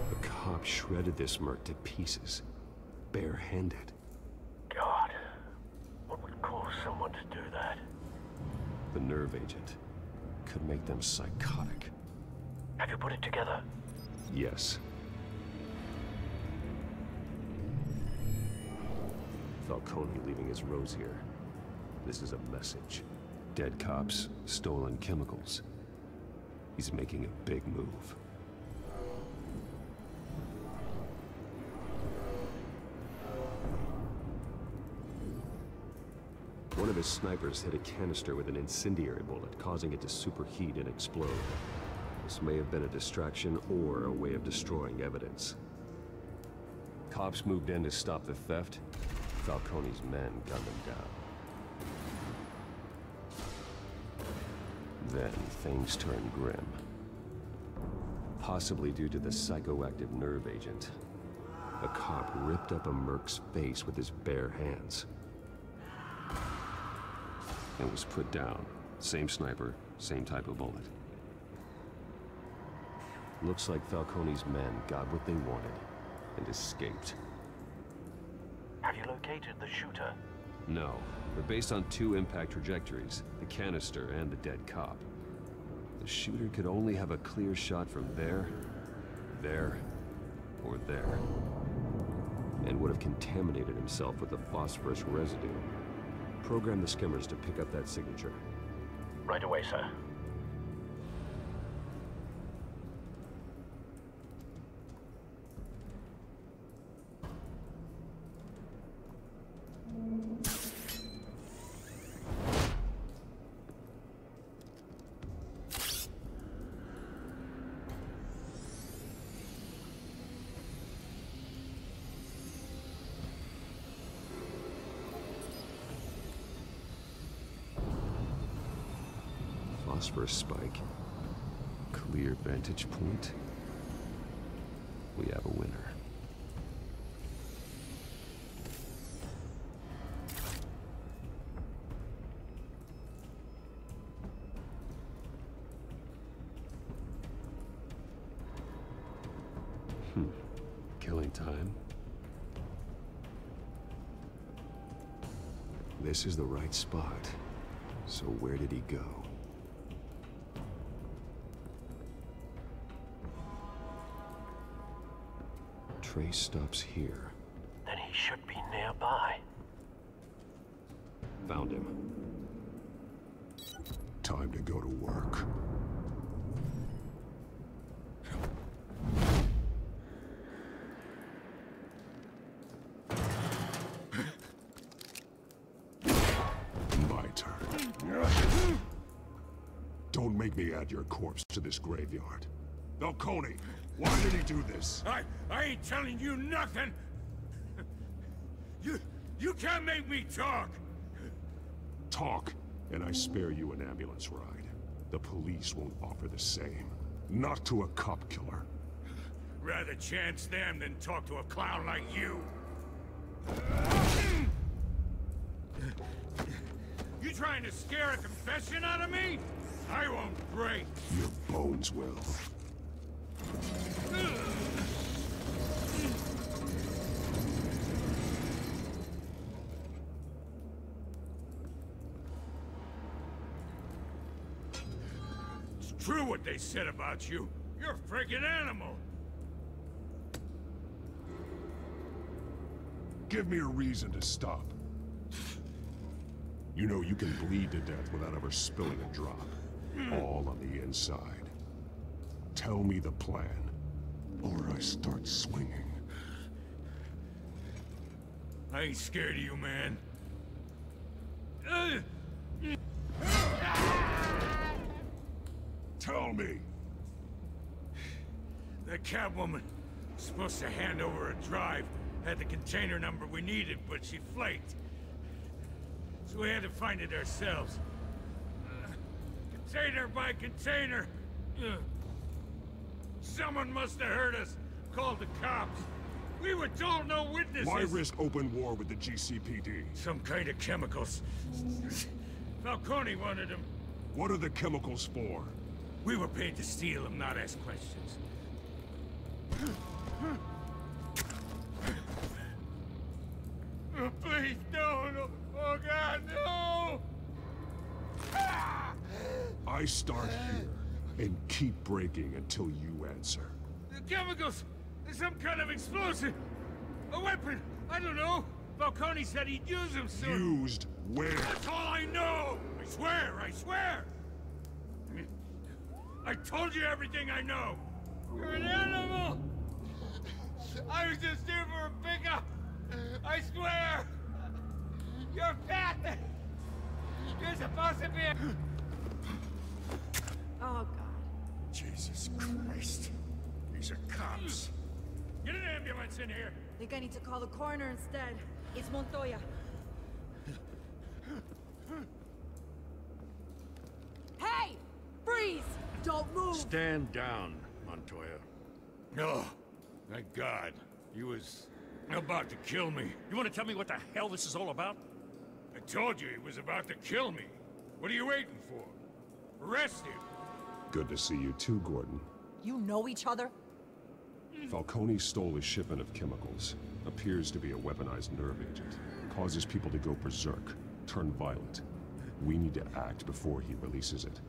The cop shredded this merc to pieces, bare-handed. God, what would cause someone to do that? The nerve agent could make them psychotic. Have you put it together? Yes. Falcone leaving his rose here. This is a message. Dead cops, stolen chemicals. He's making a big move. One of his snipers hit a canister with an incendiary bullet, causing it to superheat and explode. This may have been a distraction or a way of destroying evidence. Cops moved in to stop the theft. Falcone's men gunned them down. Then things turned grim. Possibly due to the psychoactive nerve agent. A cop ripped up a merc's face with his bare hands. And was put down. Same sniper, same type of bullet. Looks like Falcone's men got what they wanted and escaped. Have you located the shooter? No, but based on two impact trajectories, the canister and the dead cop, the shooter could only have a clear shot from there, or there, and would have contaminated himself with the phosphorus residue. Program the skimmers to pick up that signature. Right away, sir. phosphorus spike. Clear vantage point. We have a winner. Killing time. This is the right spot. So where did he go? Trace stops here. Then he should be nearby. Found him. Time to go to work. My turn. Don't make me add your corpse to this graveyard. Falcone, why did he do this? I ain't telling you nothing! You can't make me talk! Talk, and I spare you an ambulance ride. The police won't offer the same. Not to a cop killer. Rather chance them than talk to a clown like you. You trying to scare a confession out of me? I won't break. Your bones will. It's true what they said about you. You're a freaking animal. Give me a reason to stop. You know you can bleed to death without ever spilling a drop. All on the inside. Tell me the plan, or I start swinging. I ain't scared of you, man. Tell me! That Catwoman was supposed to hand over a drive, had the container number we needed, but she flaked. So we had to find it ourselves. Container by container. Someone must have heard us, called the cops. We were told no witnesses. Why risk open war with the GCPD? Some kind of chemicals. Falcone wanted them. What are the chemicals for? We were paid to steal them, not ask questions. Oh, please, no. Oh, God, no! I start here and keep breaking until you answer. The chemicals! There's some kind of explosive! A weapon! I don't know! Falcone said he'd use them soon! Used where? That's all I know! I swear! I told you everything I know! You're an animal! I was just here for a pickup! I swear! You're fat! You're supposed to be a... Oh, God. Jesus Christ. These are cops. Get an ambulance in here! Think I need to call the coroner instead. It's Montoya. Hey! Freeze! Don't move! Stand down, Montoya. No. Thank God. He was about to kill me. You want to tell me what the hell this is all about? I told you he was about to kill me. What are you waiting for? Arrest him! Good to see you too, Gordon. You know each other? Falcone stole a shipment of chemicals. Appears to be a weaponized nerve agent. Causes people to go berserk, turn violent. We need to act before he releases it.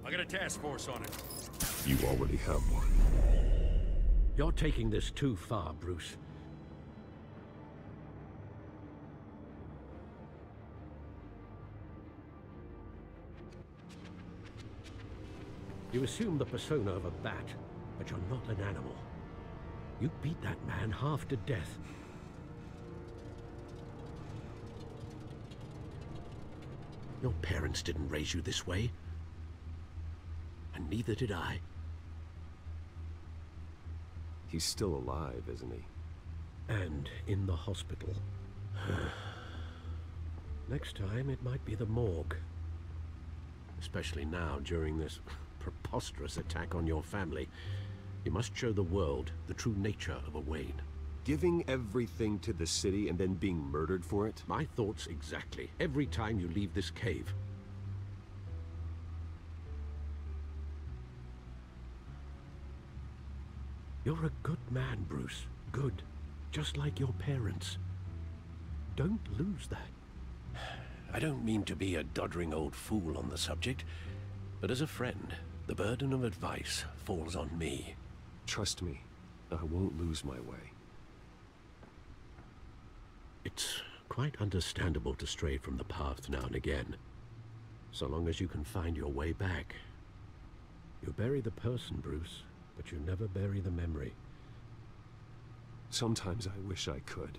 I got a task force on it. You already have one. You're taking this too far, Bruce. You assume the persona of a bat, but you're not an animal. You beat that man half to death. Your parents didn't raise you this way. And neither did I. He's still alive, isn't he? And in the hospital. Next time, it might be the morgue. especially now during this preposterous attack on your family. You must show the world the true nature of a Wayne. Giving everything to the city and then being murdered for it? My thoughts exactly. Every time you leave this cave. You're a good man, Bruce. Good. Just like your parents. Don't lose that. I don't mean to be a doddering old fool on the subject, but as a friend, the burden of advice falls on me. Trust me, I won't lose my way. It's quite understandable to stray from the path now and again, so long as you can find your way back. You bury the person, Bruce, but you never bury the memory. Sometimes I wish I could.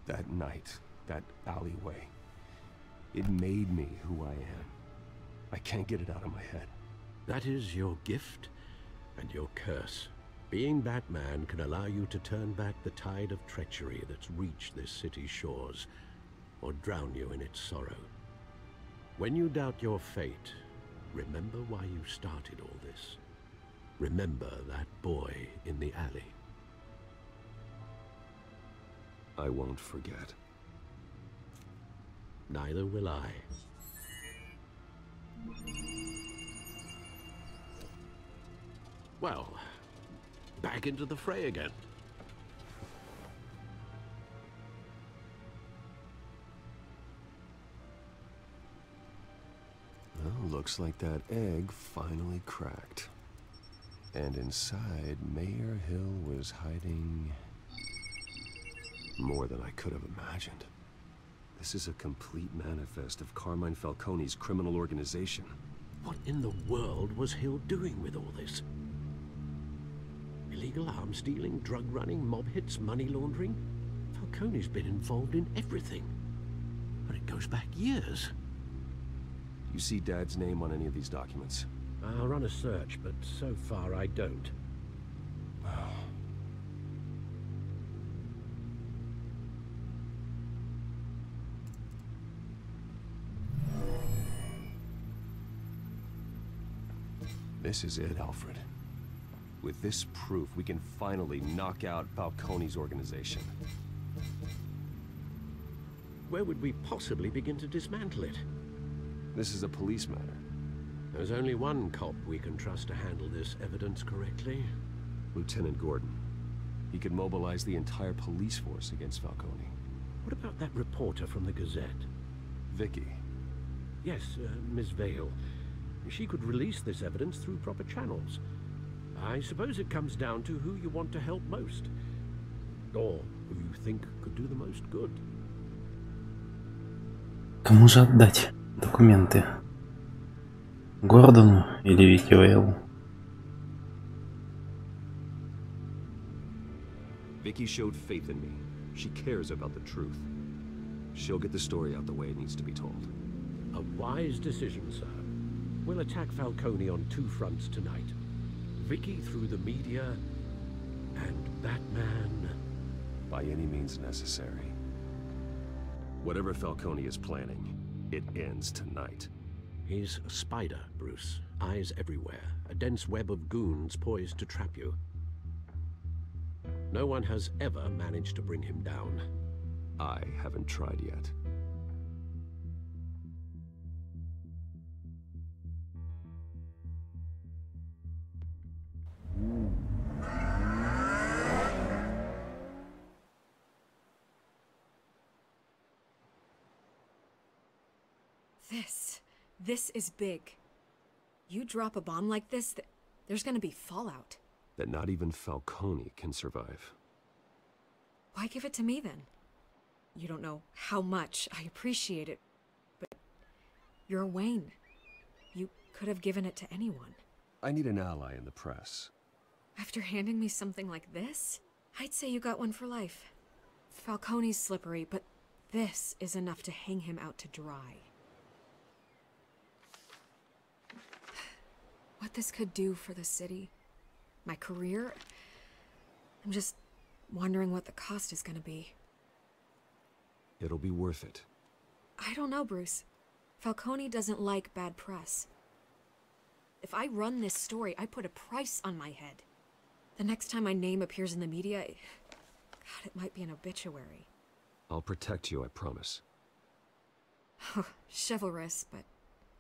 That night, that alleyway, it made me who I am. I can't get it out of my head. That is your gift and your curse. Being Batman can allow you to turn back the tide of treachery that's reached this city's shores, or drown you in its sorrow. When you doubt your fate, remember why you started all this. Remember that boy in the alley. I won't forget. Neither will I. Well, back into the fray again. Well, looks like that egg finally cracked. And inside, Mayor Hill was hiding more than I could have imagined. This is a complete manifest of Carmine Falcone's criminal organization. What in the world was Hill doing with all this? Illegal arms dealing, drug running, mob hits, money laundering? Falcone's been involved in everything. And it goes back years. Do you see Dad's name on any of these documents? I'll run a search, but so far I don't. This is it, Alfred. With this proof, we can finally knock out Falcone's organization. Where would we possibly begin to dismantle it? This is a police matter. There's only one cop we can trust to handle this evidence correctly. Lieutenant Gordon. He could mobilize the entire police force against Falcone. What about that reporter from the Gazette? Vicky. Yes, Miss Vale. She could release this evidence through proper channels. I suppose it comes down to who you want to help most. Or who you think could do the most good. Кому же отдать документы? Гордону или Вики Вейл? Vicky showed faith in me. She cares about the truth. She'll get the story out the way it needs to be told. A wise decision, sir. We'll attack Falcone on two fronts tonight. Vicky through the media, and Batman... By any means necessary. Whatever Falcone is planning, it ends tonight. He's a spider, Bruce. Eyes everywhere. A dense web of goons poised to trap you. No one has ever managed to bring him down. I haven't tried yet. This is big. You drop a bomb like this, there's gonna be fallout. That not even Falcone can survive. Why give it to me then? You don't know how much I appreciate it, but you're Wayne. You could have given it to anyone. I need an ally in the press. After handing me something like this, I'd say you got one for life. Falcone's slippery, but this is enough to hang him out to dry. What this could do for the city, my career, I'm just wondering what the cost is gonna be. It'll be worth it. I don't know, Bruce. Falcone doesn't like bad press. If I run this story, I put a price on my head. The next time my name appears in the media, God, it might be an obituary. I'll protect you, I promise. Chivalrous, but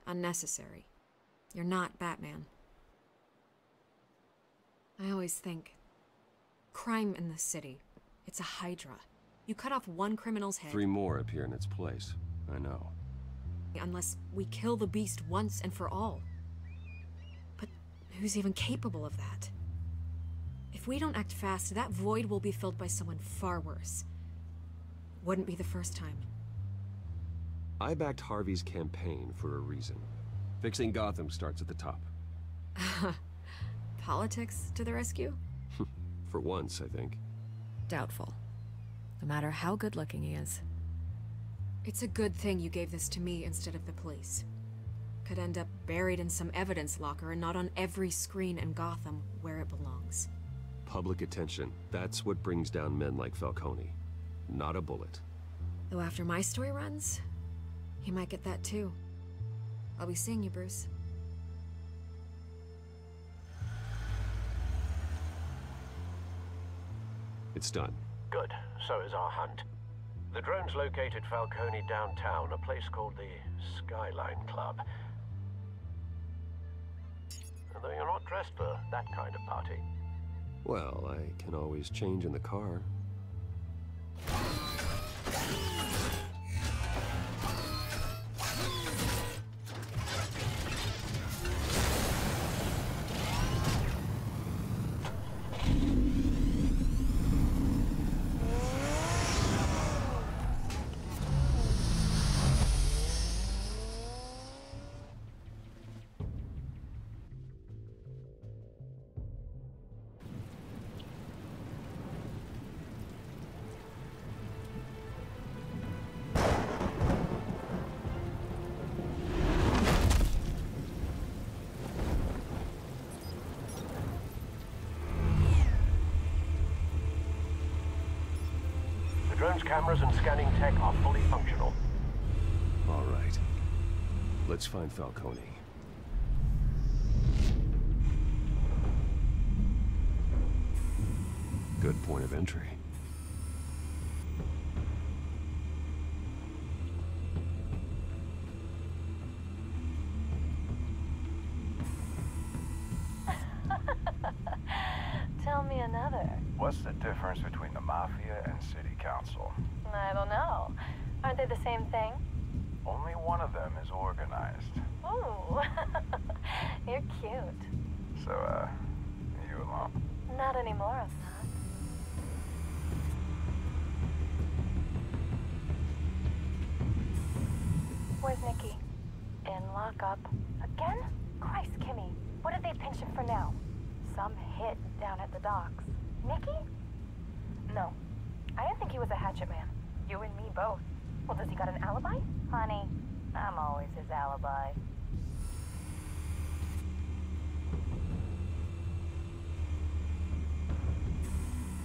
unnecessary. You're not Batman. I always think, crime in the city, it's a hydra. You cut off one criminal's head. 3 more appear in its place. I know. Unless we kill the beast once and for all. But who's even capable of that? If we don't act fast, that void will be filled by someone far worse. Wouldn't be the first time. I backed Harvey's campaign for a reason. Fixing Gotham starts at the top. Politics to the rescue? For once, I think. Doubtful. No matter how good-looking he is. It's a good thing you gave this to me instead of the police. Could end up buried in some evidence locker and not on every screen in Gotham where it belongs. Public attention. That's what brings down men like Falcone. Not a bullet. Though after my story runs, he might get that too. I'll be seeing you, Bruce. It's done. Good. So is our hunt. The drone's located Falcone downtown, a place called the Skyline Club. Although you're not dressed for that kind of party. Well, I can always change in the car. Drone's cameras and scanning tech are fully functional. All right. Let's find Falcone. Good point of entry. Tell me another. What's the difference between the Mafia and City Council? I don't know. Aren't they the same thing? Only one of them is organized. Ooh, you're cute. So, you alone? Not anymore, I'm not. Where's Nikki? In lockup. Again? Christ, Kimmy. What did they pinch him for now? Some hit down at the docks. Nikki? No. I didn't think he was a hatchet man. You and me both. Well, does he got an alibi? Honey, I'm always his alibi.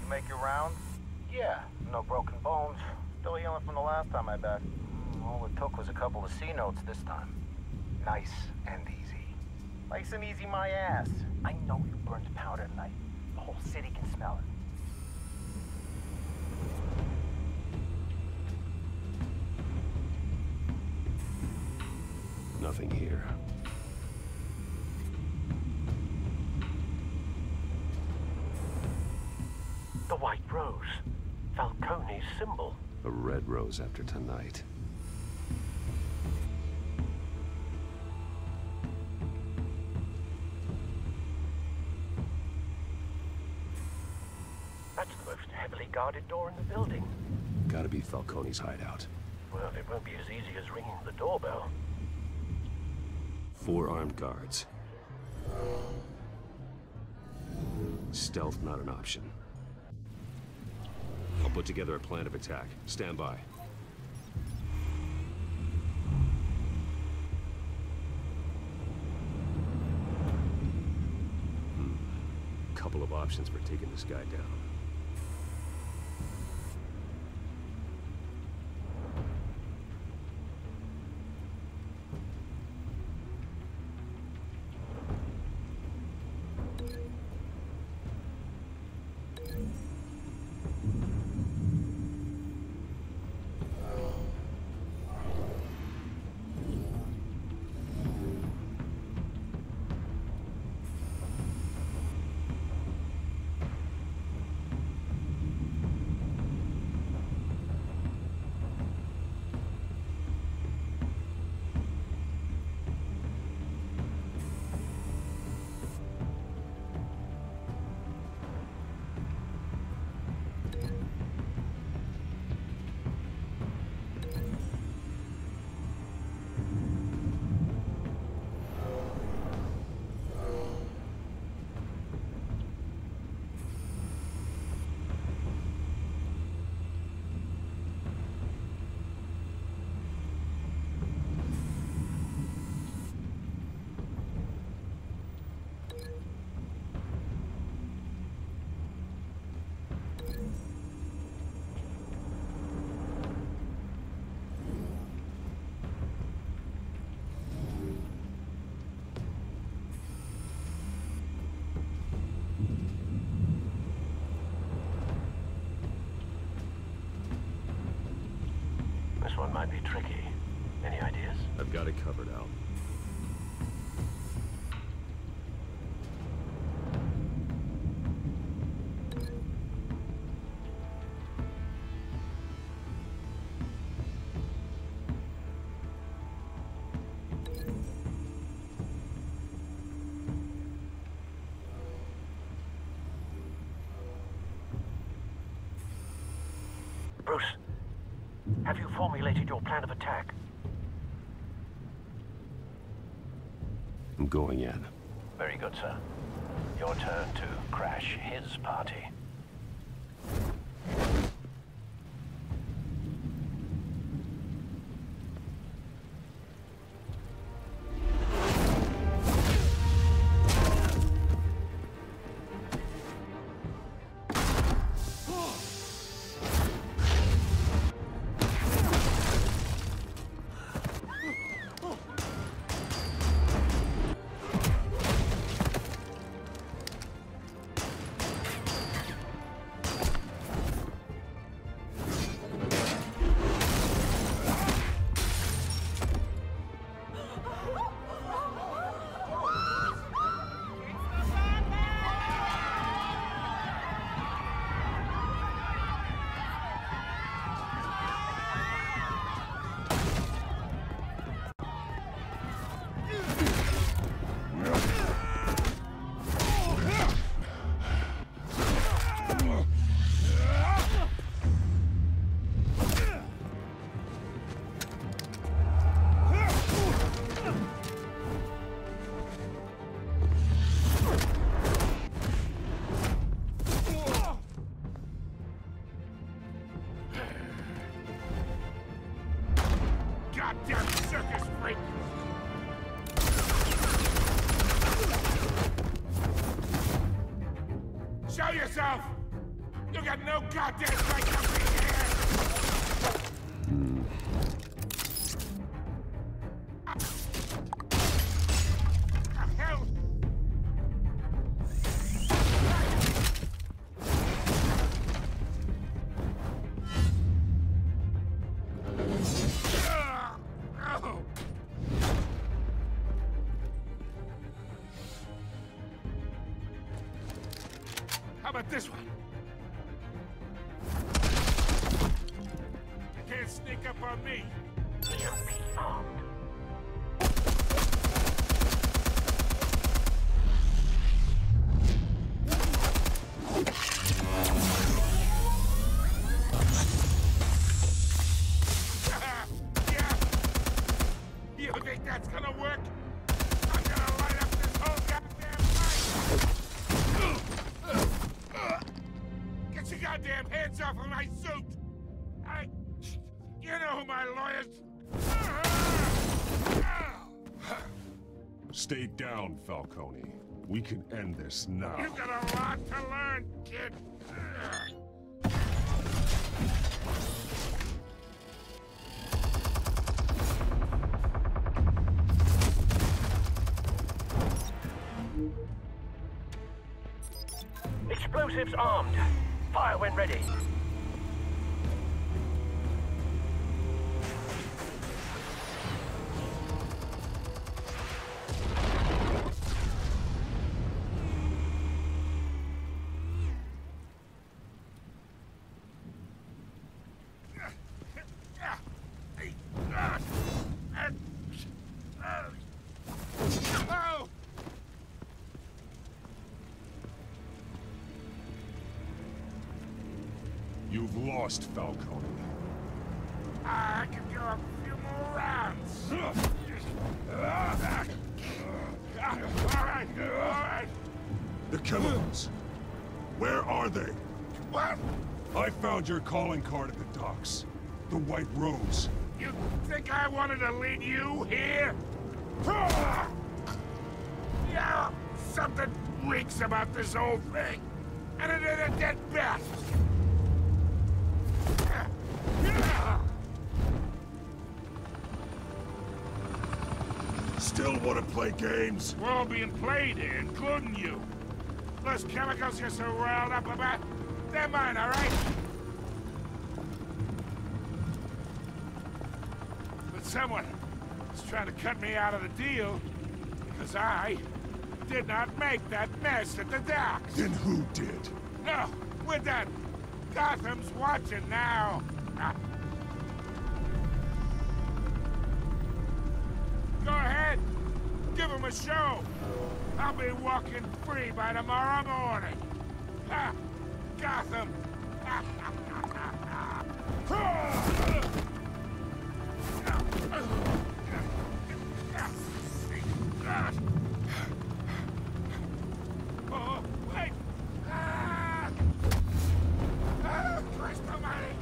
You make your rounds? Yeah, no broken bones. Still healing from the last time I backed. All it took was a couple of C notes this time. Nice and easy. Nice and easy my ass. I know you burned powder tonight. The whole city can smell it. Nothing here. The white rose. Falcone's symbol. A red rose after tonight. That's the most heavily guarded door in the building. Gotta be Falcone's hideout. Well, it won't be as easy as ringing the doorbell. 4 armed guards. Stealth not an option. I'll put together a plan of attack. Stand by. Couple of options for taking this guy down. This one might be tricky. Any ideas? I've got it covered, Al. Bruce, have you formulated your plan of attack? I'm going in. Very good, sir. Your turn to crash his party. Goddamn circus freak! Show yourself! You got no goddamn right to be here! The hell? How about this one? You can't sneak up on me. Yeah. You think that's gonna work? I'm gonna light up this whole goddamn place! Get your goddamn hands off of my suit! You know who my lawyers... Stay down, Falcone. We can end this now. You've got a lot to learn, kid. Explosives armed. Fire when ready. Oh! You've lost, Falcone. I can go a few more rounds. All right. The chemicals. Where are they? What? I found your calling card at the docks. The White Rose. You think I wanted to lead you here? Yeah, something reeks about this whole thing. And it ain't a dead bat. Still want to play games? We're all being played here, including you. Those chemicals you're so riled up about, they're mine, all right? someone is trying to cut me out of the deal because I did not make that mess at the docks. Then who did? No, we're done. Gotham's watching now. Go ahead. Give him a show. I'll be walking free by tomorrow morning. Ha! Gotham. Oh, wait. Christ almighty.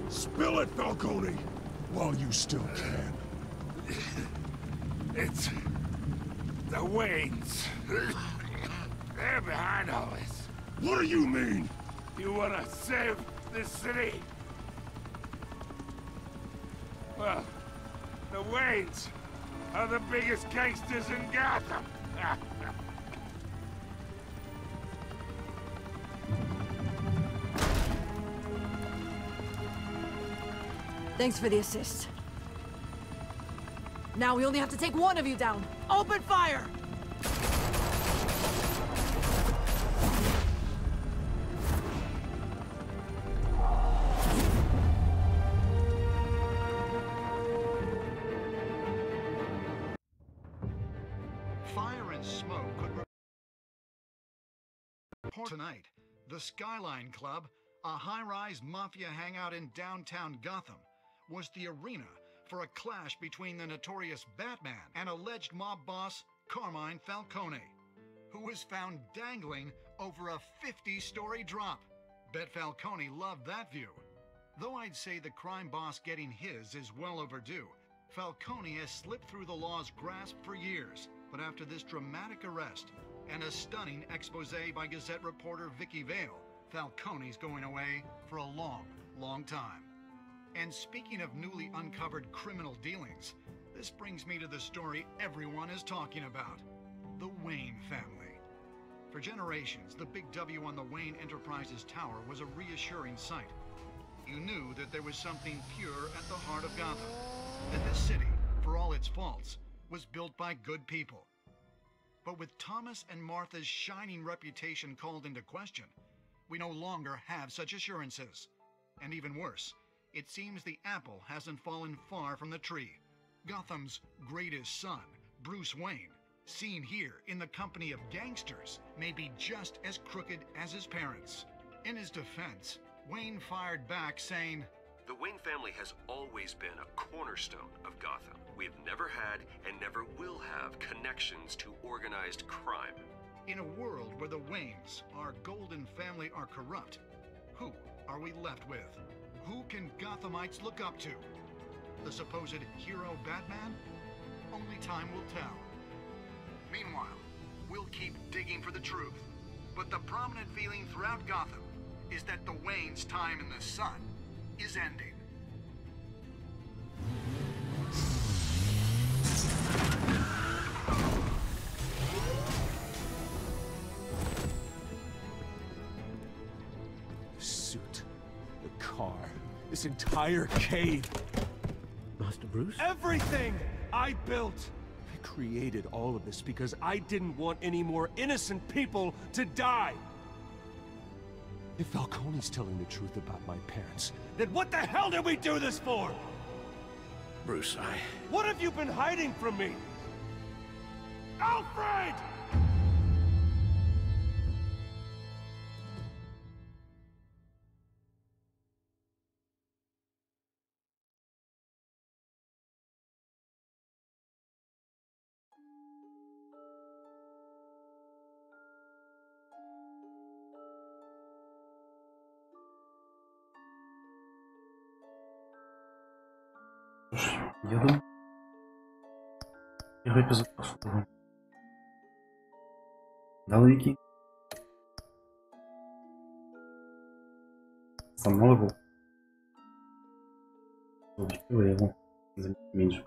Spill it, Falcone, while you still can. It's the Waynes. They're behind all this. What do you mean? You want to save this city? Well, the Waynes are the biggest gangsters in Gotham. Thanks for the assist. Now we only have to take one of you down. Open fire! Fire and smoke could report tonight. The Skyline Club, a high-rise mafia hangout in downtown Gotham, was the arena for a clash between the notorious Batman and alleged mob boss Carmine Falcone, who was found dangling over a 50-story drop. Bet Falcone loved that view. Though I'd say the crime boss getting his is well overdue, Falcone has slipped through the law's grasp for years. But after this dramatic arrest and a stunning expose by Gazette reporter Vicky Vale, Falcone's going away for a long, long time. And speaking of newly uncovered criminal dealings, this brings me to the story everyone is talking about: the Wayne family. For generations, the big W on the Wayne Enterprises Tower was a reassuring sight. You knew that there was something pure at the heart of Gotham, that this city, for all its faults, was built by good people. But with Thomas and Martha's shining reputation called into question, we no longer have such assurances. And even worse, it seems the apple hasn't fallen far from the tree. Gotham's greatest son, Bruce Wayne, seen here in the company of gangsters, may be just as crooked as his parents. In his defense, Wayne fired back saying, "The Wayne family has always been a cornerstone of Gotham. We've never had and never will have connections to organized crime." In a world where the Waynes, our golden family, are corrupt, who are we left with? Who can Gothamites look up to? The supposed hero Batman? Only time will tell. Meanwhile, we'll keep digging for the truth. But the prominent feeling throughout Gotham is that the Waynes' time in the sun is ending. The suit, the car, this entire cave. Master Bruce? Everything I built! I created all of this because I didn't want any more innocent people to die! If Falcone's telling the truth about my parents, then what the hell did we do this for? Bruce, What have you been hiding from me? Alfred! Я думаю, первый эпизод пошел. Далеки. Сломал его. Убил его. Заметить меньше.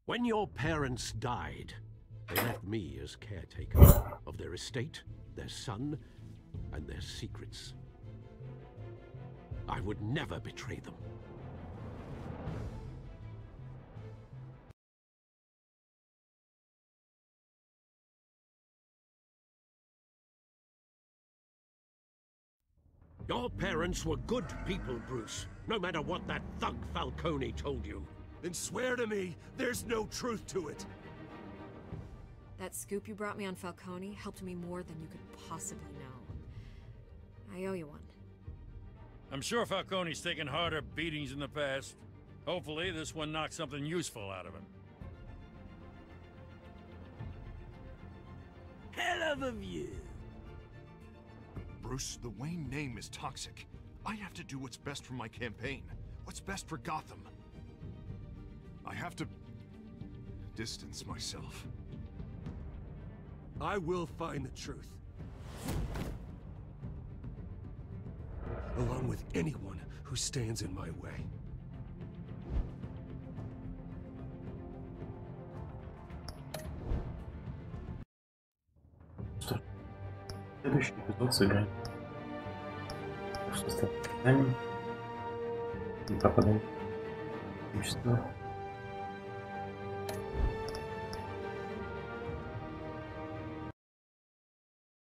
When your parents died, They left me as caretaker of their estate, their son, and their secrets. I would never betray them. Your parents were good people, Bruce, no matter what that thug Falcone told you. Then swear to me there's no truth to it. That scoop you brought me on Falcone helped me more than you could possibly know. I owe you one. I'm sure Falcone's taken harder beatings in the past. Hopefully, this one knocks something useful out of him. Hell of a view. Bruce, the Wayne name is toxic. I have to do what's best for my campaign. What's best for Gotham. I have to distance myself. I will find the truth. Along with anyone who stands in my way. Следующий эпизод сыграем. Так что ставьте лайк. Не пропадаем.